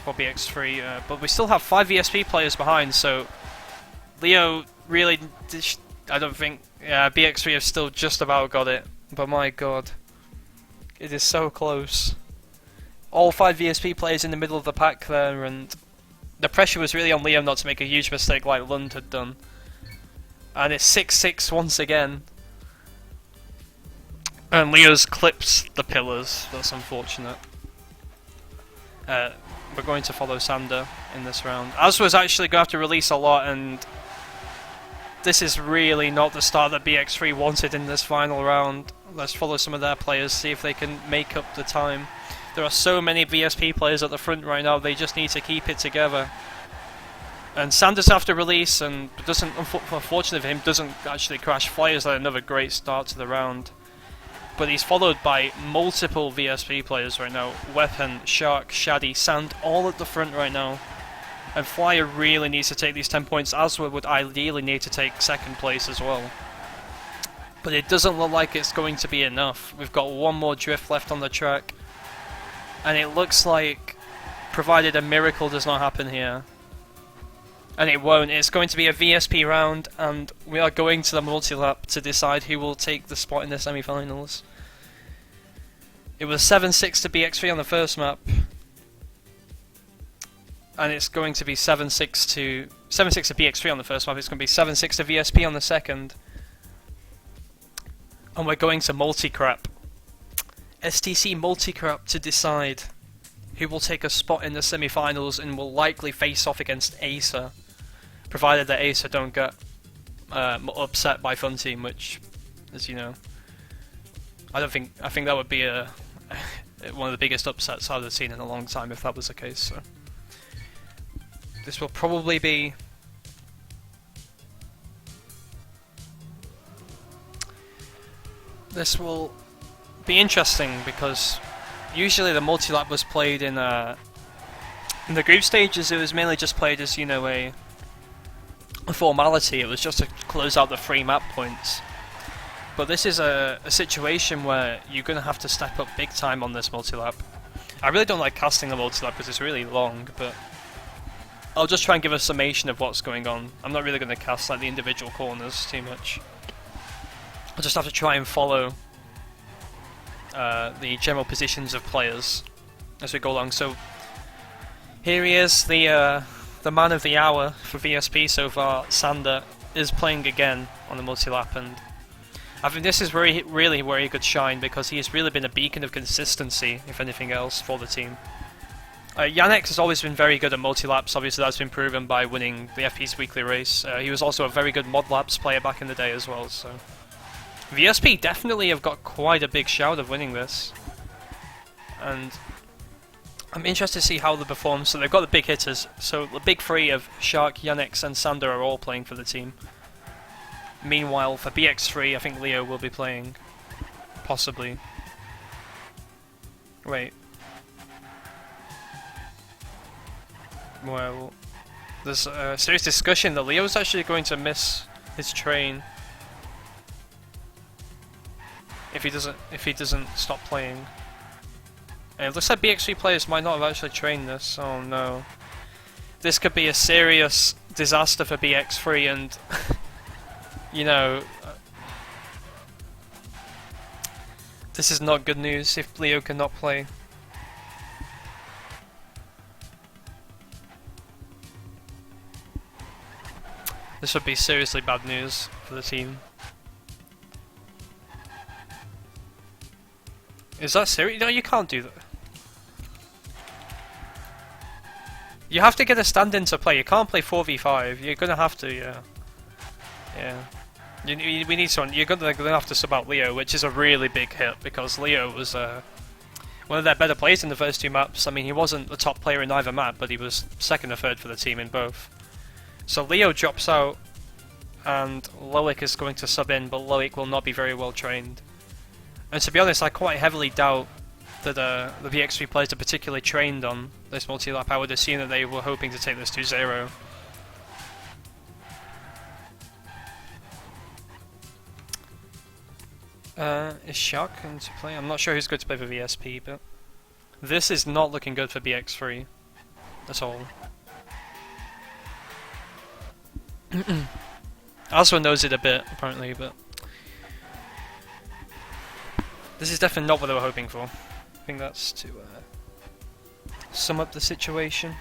for BX3, but we still have 5 VSP players behind, so Leo really... I don't think... Yeah, BX3 have still just about got it, but my god. It is so close. All 5 VSP players in the middle of the pack there, and the pressure was really on Leo not to make a huge mistake like Lund had done. And it's 6-6 once again. And Leo's clips the pillars. That's unfortunate. We're going to follow Sander in this round. Aswa's actually going to have to release a lot, and this is really not the start that BX3 wanted in this final round. Let's follow some of their players, see if they can make up the time. There are so many VSP players at the front right now, they just need to keep it together. And Sanders after release, and unfortunately for him, doesn't actually crash. Flyers had another great start to the round. But he's followed by multiple VSP players right now. Weapon, Shark, Shaddy, Sand, all at the front right now. And Flyer really needs to take these 10 points. Aswa would ideally need to take 2nd place as well. But it doesn't look like it's going to be enough. We've got one more drift left on the track. And it looks like, provided a miracle does not happen here, and it won't, it's going to be a VSP round, and we are going to the multi-lap to decide who will take the spot in the semi-finals. It was 7-6 to BX3 on the first map, and it's going to be 7-6 to BX3 on the first map. It's going to be 7-6 to VSP on the second, and we're going to multi-crap. STC multi-crap to decide who will take a spot in the semi-finals and will likely face off against Acer, provided that Acer don't get upset by Fun Team, which, as you know, I think that would be one of the biggest upsets I've seen in a long time if that was the case. So this will probably be interesting, because usually the multi-lap was played in the group stages. It was mainly just played as, you know, a formality. It was just to close out the 3 map points. But this is a situation where you're going to have to step up big time on this multi-lap. I really don't like casting the multi-lap because it's really long, but I'll just try and give a summation of what's going on. I'm not really going to cast like the individual corners too much. I'll just have to try and follow the general positions of players as we go along. So here he is, the man of the hour for VSP so far. Sander is playing again on the multi-lap, and I think this is really where he could shine, because he has really been a beacon of consistency, if anything else, for the team. Yannick has always been very good at multi-laps. Obviously that's been proven by winning the FP's weekly race. He was also a very good mod laps player back in the day as well, so VSP definitely have got quite a big shout of winning this. And I'm interested to see how they perform. So they've got the big hitters. So the big three of Shark, Yannick and Sander are all playing for the team. Meanwhile, for BX3, I think Leo will be playing. Possibly. Wait. Well, there's a serious discussion that Leo's actually going to miss his train if he doesn't stop playing. And it looks like BX3 players might not have actually trained this. Oh no. This could be a serious disaster for BX3 and you know, this is not good news if Leo cannot play. This would be seriously bad news for the team. Is that serious? No, you can't do that. You have to get a stand-in to play. You can't play 4v5. You're gonna have to, yeah. Yeah. We need someone. You're gonna have to sub out Leo, which is a really big hit because Leo was one of their better players in the first two maps. I mean, he wasn't the top player in either map, but he was second or third for the team in both. So Leo drops out, and Loic is going to sub in, but Loic will not be very well trained. And to be honest, I quite heavily doubt that the BX3 players are particularly trained on this multi-lap. I would assume that they were hoping to take this 2-0. Is Shark going to play? I'm not sure who's going to play for VSP, but this is not looking good for BX3 at all. Aswa knows it a bit, apparently, but this is definitely not what they were hoping for. I think that's to sum up the situation.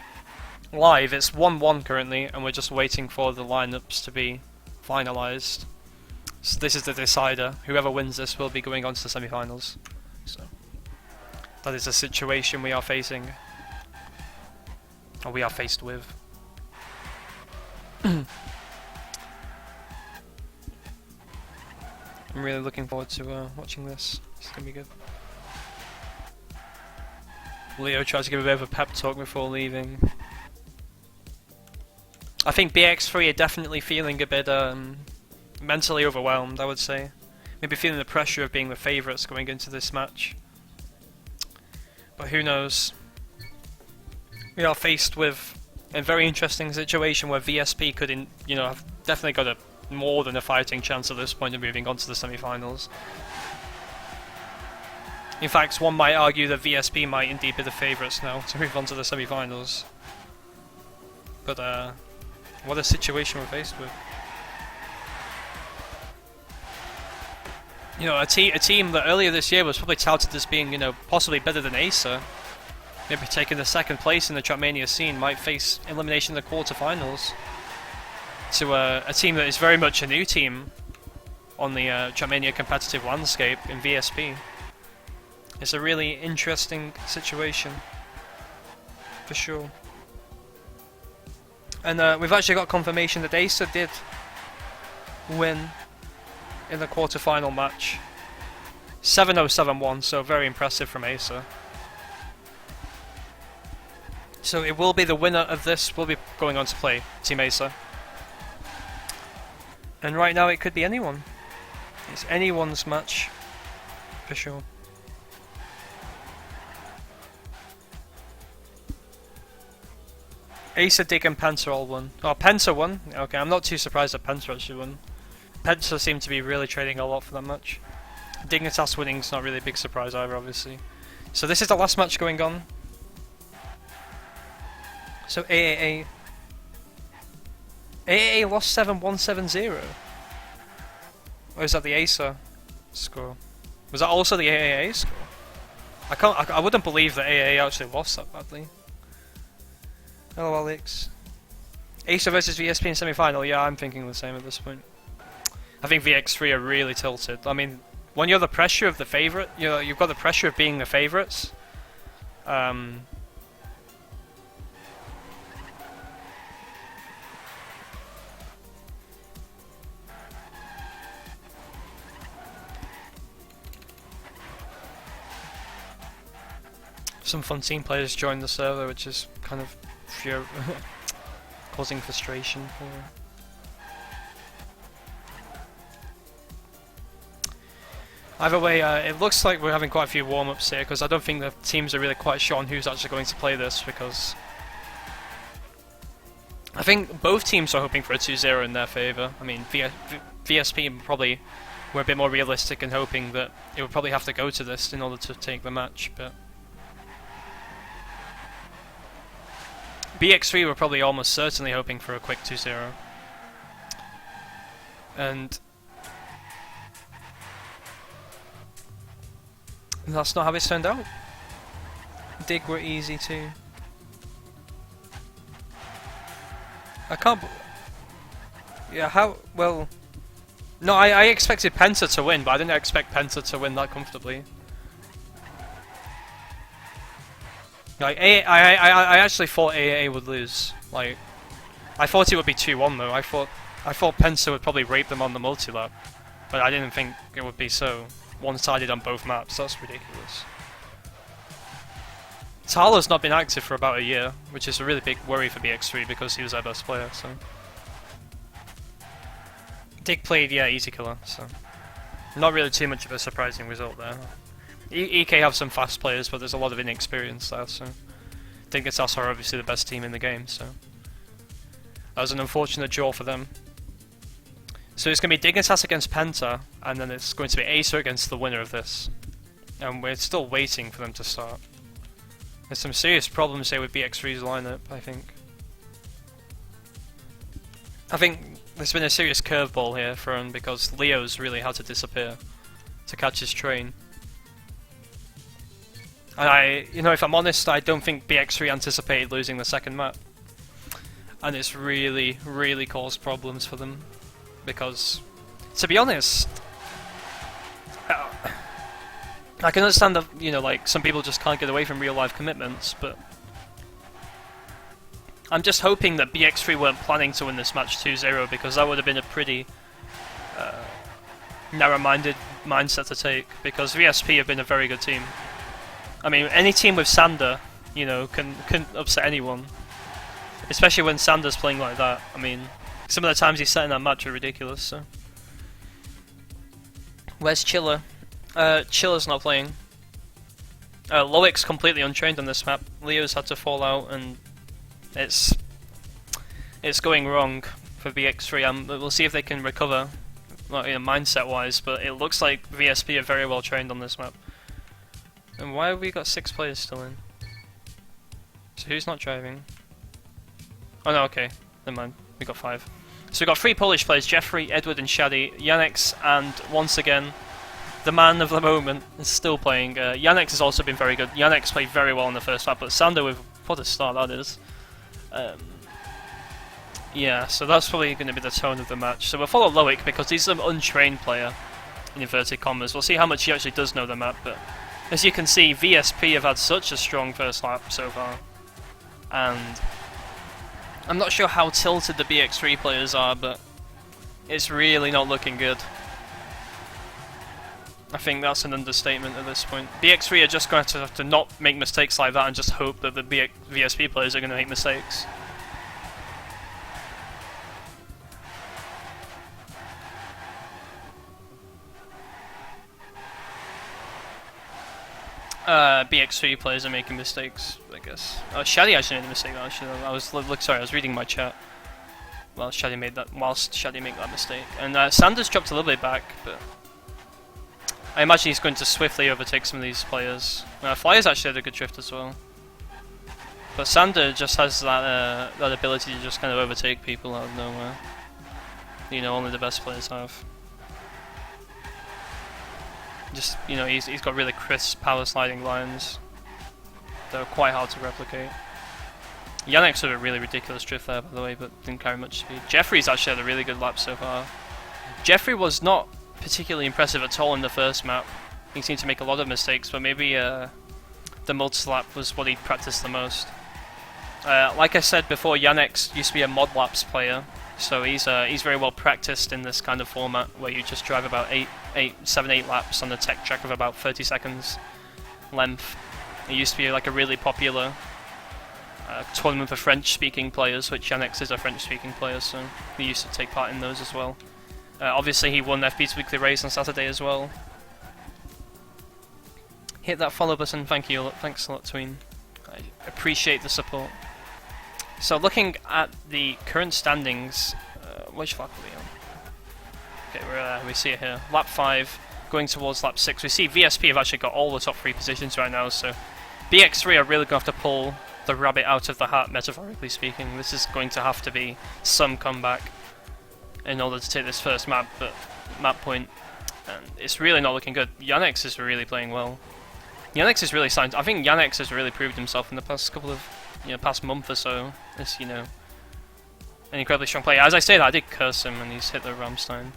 Live, it's 1-1 currently, and we're just waiting for the lineups to be finalised. So this is the decider. Whoever wins this will be going on to the semi-finals. So that is the situation we are facing, or we are faced with. I'm really looking forward to watching this. It's gonna be good. Leo tries to give a bit of a pep talk before leaving. I think BX3 are definitely feeling a bit mentally overwhelmed, I would say. Maybe feeling the pressure of being the favourites going into this match. But who knows? We are faced with a very interesting situation where VSP could, have definitely got a more than a fighting chance at this point of moving on to the semi-finals. In fact, one might argue that VSP might indeed be the favourites now to move on to the semi-finals. But what a situation we're faced with. You know, a team that earlier this year was probably touted as being, possibly better than Acer, maybe taking the second place in the Trackmania scene, might face elimination in the quarterfinals to a team that is very much a new team on the Trackmania competitive landscape in VSP. It's a really interesting situation, for sure. And we've actually got confirmation that Acer did win in the quarterfinal match. 7-0-7-1, so very impressive from Acer. So it will be the winner of this, will be going on to play Team Acer. And right now it could be anyone. It's anyone's match, for sure. Acer, Dig and Penta all won. Oh, Penta won? Okay, I'm not too surprised that Penta actually won. Penta seemed to be really trading a lot for that match. Dignitas winning's not really a big surprise either, obviously. So this is the last match going on. So AAA lost 7-1-7-0. Or is that the Acer score? Was that also the AAA score? I wouldn't believe that AAA actually lost that badly. Hello Alex. Acer versus VSP in semi-final, yeah, I'm thinking the same at this point. I think VX3 are really tilted. I mean, when you're the pressure of the favourite, you've got the pressure of being the favourites. some fun team players joined the server, which is kind of causing frustration for. Either way, it looks like we're having quite a few warm-ups here, because I don't think the teams are really quite sure on who's actually going to play this, because I think both teams are hoping for a 2-0 in their favour. I mean, VSP probably were a bit more realistic in hoping that it would probably have to go to this in order to take the match, but BX3 were probably almost certainly hoping for a quick 2-0. And that's not how it's turned out. Dig were easy too. I can't. Yeah, how? Well, no, I expected Penta to win, but I didn't expect Penta to win that comfortably. Like, I actually thought AAA would lose. Like, I thought it would be 2-1 though. I thought Penta would probably rape them on the multi-lap, but I didn't think it would be so one-sided on both maps. That's ridiculous. Talo's not been active for about a year, which is a really big worry for BX3 because he was their best player, so. Dig played, yeah, easy killer, so. Not really too much of a surprising result there. EK have some fast players, but there's a lot of inexperience there, so. Dignitas are obviously the best team in the game, so. That was an unfortunate draw for them. So it's going to be Dignitas against Penta, and then it's going to be Acer against the winner of this. And we're still waiting for them to start. There's some serious problems here with BX3's lineup, I think. I think there's been a serious curveball here thrown because Leo's really had to disappear to catch his train. And you know, if I'm honest, I don't think BX3 anticipated losing the second map. And it's really, really caused problems for them. Because, to be honest, I can understand that, you know, like, some people just can't get away from real-life commitments, but I'm just hoping that BX3 weren't planning to win this match 2-0, because that would have been a pretty narrow-minded mindset to take, because VSP have been a very good team. I mean, any team with Sander, you know, can upset anyone. Especially when Sander's playing like that. I mean, some of the times he's set in that match are ridiculous, so. Where's Chiller? Chiller's not playing. Loic's completely untrained on this map. Leo's had to fall out, and it's going wrong for BX3. We'll see if they can recover, like, you know, mindset-wise, but it looks like VSP are very well trained on this map. And why have we got 6 players still in? So who's not driving? Oh no, okay, never mind. We got 5. So we got 3 Polish players: Jeffrey, Edward, and Shadi. Yannick's, and once again, the man of the moment is still playing. Yannick's has also been very good. Yannick's played very well in the first lap, but Sander with what a start that is. Yeah, so that's probably going to be the tone of the match. So we'll follow Loic because he's an untrained player, in inverted commas. We'll see how much he actually does know the map, but as you can see, VSP have had such a strong first lap so far, and I'm not sure how tilted the BX3 players are, but it's really not looking good. I think that's an understatement at this point. BX3 are just going to have to not make mistakes like that and just hope that the VSP players are going to make mistakes. BX3 players are making mistakes, I guess. Shadi actually made a mistake. I was reading my chat whilst Shadi made that mistake. And Sanders dropped a little bit back, but I imagine he's going to swiftly overtake some of these players. Flyers actually had a good drift as well, but Sander just has that ability to just kind of overtake people out of nowhere. You know, only the best players have. Just, you know, he's got really crisp power sliding lines that are quite hard to replicate. Yannick's had a really ridiculous drift there, by the way, but didn't carry much speed. Jeffrey's actually had a really good lap so far. Jeffrey was not particularly impressive at all in the first map. He seemed to make a lot of mistakes, but maybe the multi-lap was what he practiced the most. Like I said before, Yannick used to be a mod laps player, so he's very well practiced in this kind of format where you just drive about 7-8 laps on a tech track of about 30 seconds length. It used to be like a really popular tournament for French-speaking players, which Yannick's is a French-speaking player, so he used to take part in those as well. Obviously, he won FB's weekly race on Saturday as well. Hit that follow button, thank you, thanks a lot, Tween. I appreciate the support. So, looking at the current standings, which lap are we on? Okay, we see it here. Lap 5, going towards lap 6. We see VSP have actually got all the top 3 positions right now, so BX3 are really going to have to pull the rabbit out of the hat, metaphorically speaking. This is going to have to be some comeback in order to take this first map point, and it's really not looking good. Yannick is really playing well. Yannick is really signed. I think Yannick has really proved himself in the past couple of, past month or so. As an incredibly strong player. As I say that, I did curse him, and he's hit the Rammstein.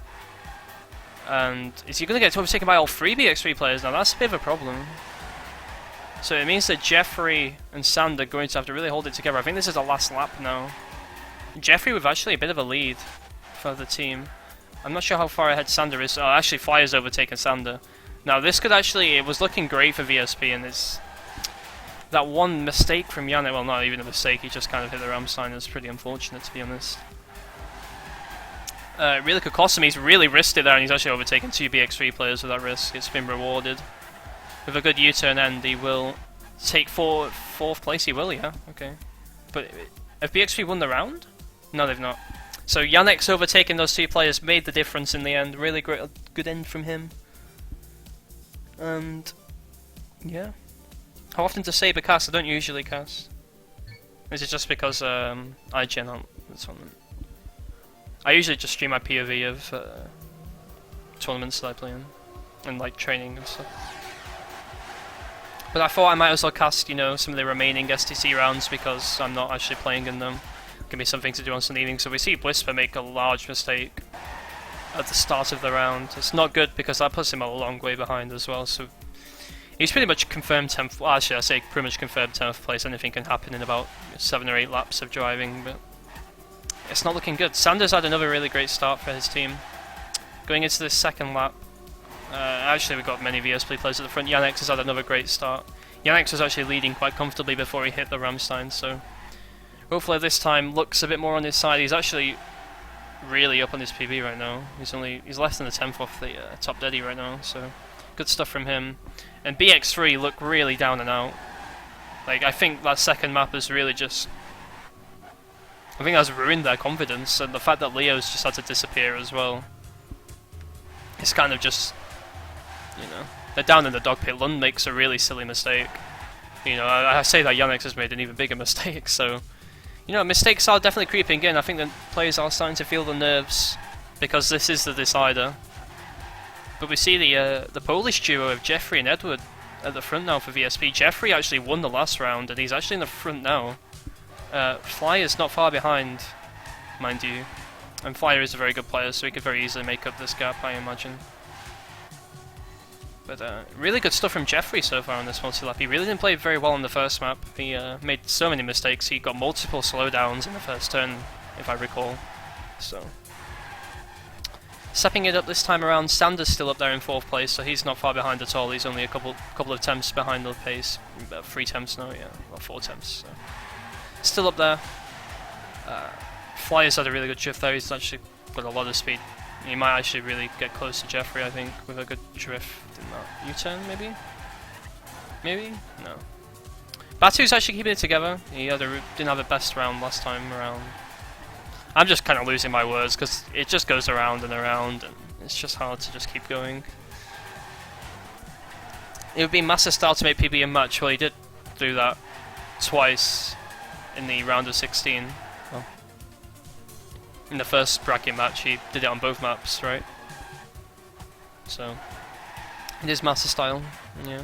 And is he going to get overtaken by all 3 BX3 players now? That's a bit of a problem. So it means that Jeffrey and Sander are going to have to really hold it together. I think this is the last lap now. Jeffrey with actually a bit of a lead for the team. I'm not sure how far ahead Sander is. Oh, actually Flyer's overtaken Sander. Now this could actually, it was looking great for VSP, and it's that one mistake from Yannick, well not even a mistake, he just kind of hit the Rammstein. It's pretty unfortunate, to be honest. Really could cost him. He's really risked it there, and he's actually overtaken 2 BX3 players with that risk. It's been rewarded. With a good U-turn end, he will take fourth place. He will, yeah, okay. But have BX3 won the round? No, they've not. So Yannick's overtaking those 2 players made the difference in the end. Really great, good end from him. And yeah, how often does Sabre cast? I don't usually cast. Is it just because IGN aren't the tournament? I usually just stream my POV of tournaments that I play in, and like training and stuff. But I thought I might as well cast, some of the remaining STC rounds because I'm not actually playing in them. Give me something to do on Sunday evening. So we see Whisper make a large mistake at the start of the round. It's not good because that puts him a long way behind as well. So he's pretty much confirmed 10th. Well, actually, I say pretty much confirmed 10th place. Anything can happen in about 7 or 8 laps of driving, but it's not looking good. Sanders had another really great start for his team. Going into the second lap, actually we've got many VSP players at the front. Yannick has had another great start. Yannick was actually leading quite comfortably before he hit the Rammstein, so hopefully this time looks a bit more on his side. He's actually really up on his PB right now. He's less than a 10th off the top Deddy right now, so good stuff from him. And BX3 look really down and out. Like, I think that second map has really just, I think that's ruined their confidence, and the fact that Leo's just had to disappear as well. It's kind of just, they're down in the dog pit. Lund makes a really silly mistake. I say that Yannick has made an even bigger mistake, so mistakes are definitely creeping in. I think the players are starting to feel the nerves because this is the decider. But we see the Polish duo of Jeffrey and Edward at the front now for VSP. Jeffrey actually won the last round, and he's actually in the front now. Flyer is not far behind, mind you. And Flyer is a very good player, so he could very easily make up this gap, I imagine. But really good stuff from Jeffrey so far on this multi-lap. He really didn't play very well on the first map. He made so many mistakes. He got multiple slowdowns in the first turn, if I recall. So, stepping it up this time around, Sander's still up there in 4th place, so he's not far behind at all. He's only a couple of temps behind the pace. About 3 temps now, yeah, or 4 temps. So. Still up there. Flyer's had a really good shift there. He's actually got a lot of speed. He might actually really get close to Jeffrey, I think, with a good drift in that U-turn, maybe? Maybe? No. Batu's actually keeping it together. He didn't have a best round last time around. I'm just kind of losing my words, because it just goes around and around, and it's just hard to just keep going. It would be massive style to make PB a match. Well, he did do that twice in the round of 16. Well, in the first bracket match, he did it on both maps, right? So, it is master style, yeah.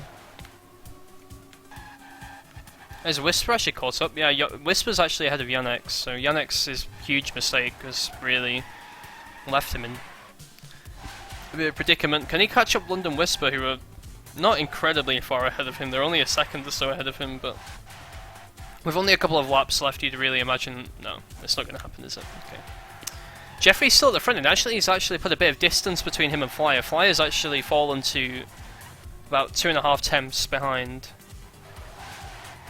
Is Whisper actually caught up? Yeah, Whisper's actually ahead of Yannick, so Yannick's huge mistake has really left him in a bit of a predicament. Can he catch up London Whisper, who are not incredibly far ahead of him? They're only a second or so ahead of him, but with only a couple of laps left, you'd really imagine, no, it's not going to happen, is it? Okay. Jeffrey's still at the front, and he's actually put a bit of distance between him and Flyer. Flyer's actually fallen to about 2.5 temps behind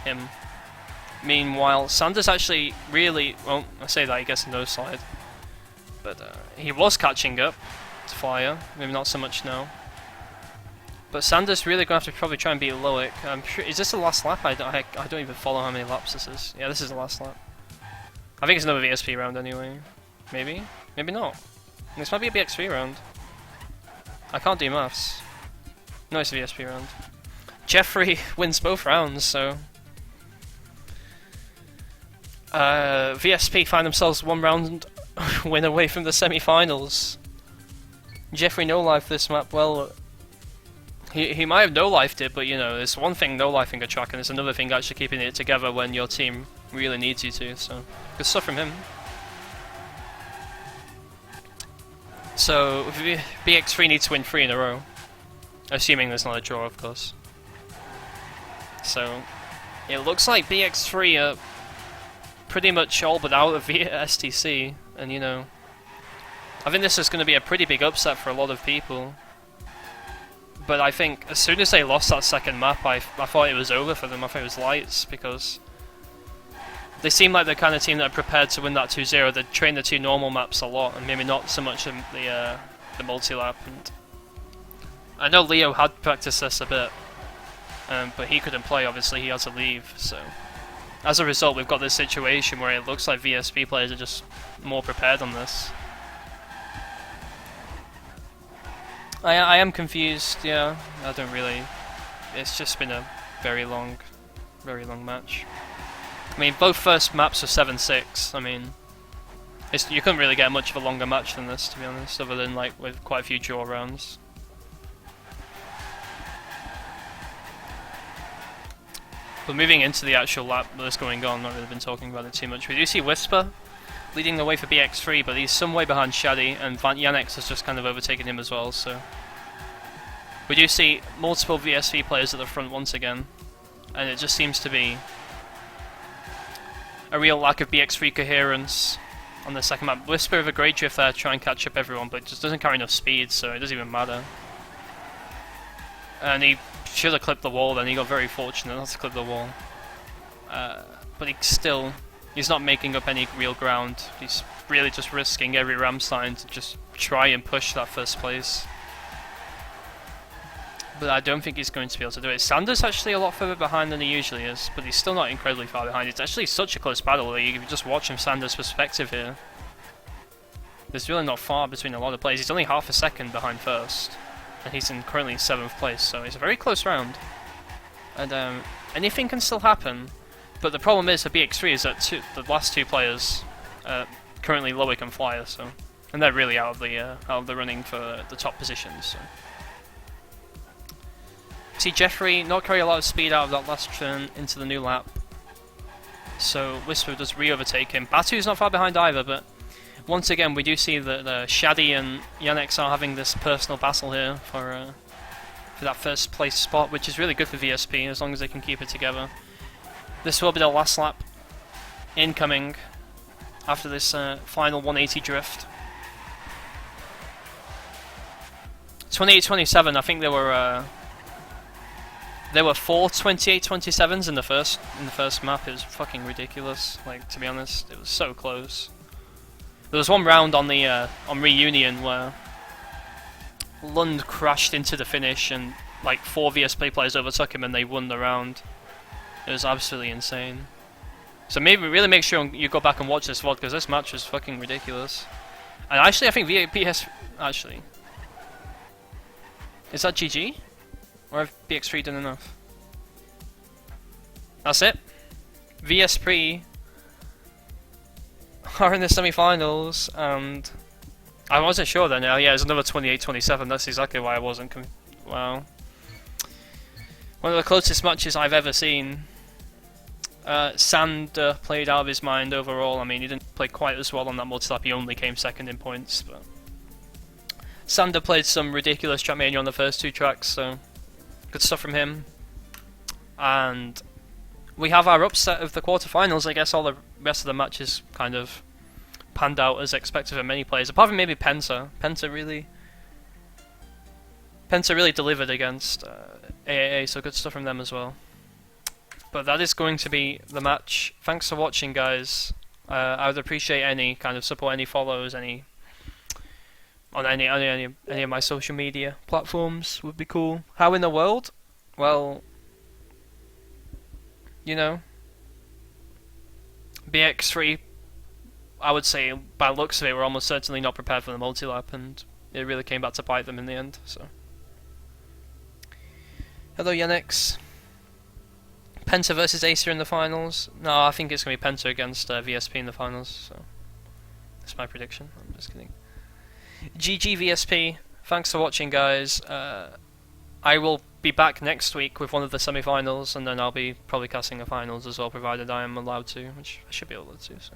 him. Meanwhile, Sanders actually really, well, I say that, I guess no slide. But he was catching up to Flyer, maybe not so much now. But Sanders really going to have to probably try and beat Loic. I'm sure, is this the last lap? I don't even follow how many laps this is. Yeah, this is the last lap. I think it's another VSP round anyway. Maybe? Maybe not. This might be a BX3 round. I can't do maths. No, it's a VSP round. Jeffrey wins both rounds, so... VSP find themselves 1 round win away from the semi-finals. Jeffrey no-life this map, well... He might have no-lifed it, but you know, it's one thing no-lifing a track, and it's another thing actually keeping it together when your team really needs you to, so... Good stuff from him. So, BX3 needs to win 3 in a row. Assuming there's not a draw, of course. So, it looks like BX3 are pretty much all but out of STC, and you know... I think this is going to be a pretty big upset for a lot of people. But I think as soon as they lost that second map, I thought it was over for them. I thought it was lights, because they seem like the kind of team that are prepared to win that 2-0. They train the 2 normal maps a lot, and maybe not so much in the multi-lap. And I know Leo had practiced this a bit, but he couldn't play. Obviously, he had to leave. So as a result, we've got this situation where it looks like VSP players are just more prepared on this. I am confused, yeah. I don't really... It's just been a very long match. I mean, both first maps are 7-6. I mean, you couldn't really get much of a longer match than this, to be honest, other than like with quite a few draw rounds. But moving into the actual lap that's going on, not really been talking about it too much. We do see Whisper leading the way for BX3, but he's some way behind Shaddy, and Yannick's has just kind of overtaken him as well, so... We do see multiple VSV players at the front once again, and it just seems to be a real lack of BX3 coherence on the second map. Whisper with a great drift there to try and catch up everyone, but it just doesn't carry enough speed, so it doesn't even matter. And he should have clipped the wall then, he got very fortunate not to clip the wall. But he's not making up any real ground. He's really just risking every Ramstein to just try and push that first place. But I don't think he's going to be able to do it. Sanders actually a lot further behind than he usually is, but he's still not incredibly far behind. It's actually such a close battle. You can just watch from Sanders' perspective here. There's really not far between a lot of players. He's only half a second behind first, and he's currently in 7th place, so it's a very close round. And anything can still happen. But the problem is for BX3 is that the last 2 players, currently Loic and Flyer, so, and they're really out of the running for the top positions. So. See Jeffrey not carry a lot of speed out of that last turn into the new lap, so Whisper does re-overtake him. Batu's not far behind either, but once again we do see that Shaddy and Yannick are having this personal battle here for that first place spot, which is really good for VSP as long as they can keep it together. This will be the last lap incoming after this final 180 drift. 28-27, I think there were 4 28-27s in the first map. It was fucking ridiculous. Like, to be honest, it was so close. There was one round on the on Reunion where Lund crashed into the finish and like 4 VSP players overtook him and they won the round. It was absolutely insane. So maybe really make sure you go back and watch this VOD, because this match was fucking ridiculous. And actually I think VPS... Actually... Is that GG? Or have BX3 done enough? That's it. VSP are in the semi-finals, and I wasn't sure then. Yeah, there's another 28-27. That's exactly why I wasn't. Wow. One of the closest matches I've ever seen. Sander played out of his mind overall. I mean, he didn't play quite as well on that multi-lap. He only came second in points, but Sander played some ridiculous Trackmania on the first 2 tracks, so good stuff from him. And we have our upset of the quarterfinals. I guess all the rest of the matches kind of panned out as expected for many players, apart from maybe Penta. Penta really delivered against AAA, so good stuff from them as well. But that is going to be the match. Thanks for watching, guys. I would appreciate any kind of support, any follows, any on any of my social media platforms would be cool. How in the world? Well, you know, BX3, I would say, by the looks of it, were almost certainly not prepared for the multi-lap, and it really came back to bite them in the end. So, hello, Yanix. Penta versus Acer in the finals. No, I think it's going to be Penta against VSP in the finals. So, that's my prediction. I'm just kidding. GG VSP. Thanks for watching, guys. I will be back next week with one of the semi-finals, and then I'll be probably casting the finals as well, provided I am allowed to, which I should be able to. So,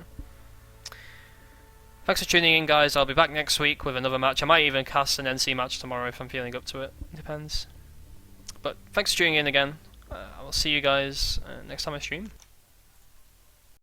thanks for tuning in, guys. I'll be back next week with another match. I might even cast an NC match tomorrow if I'm feeling up to it. Depends. But thanks for tuning in again. I will see you guys next time I stream.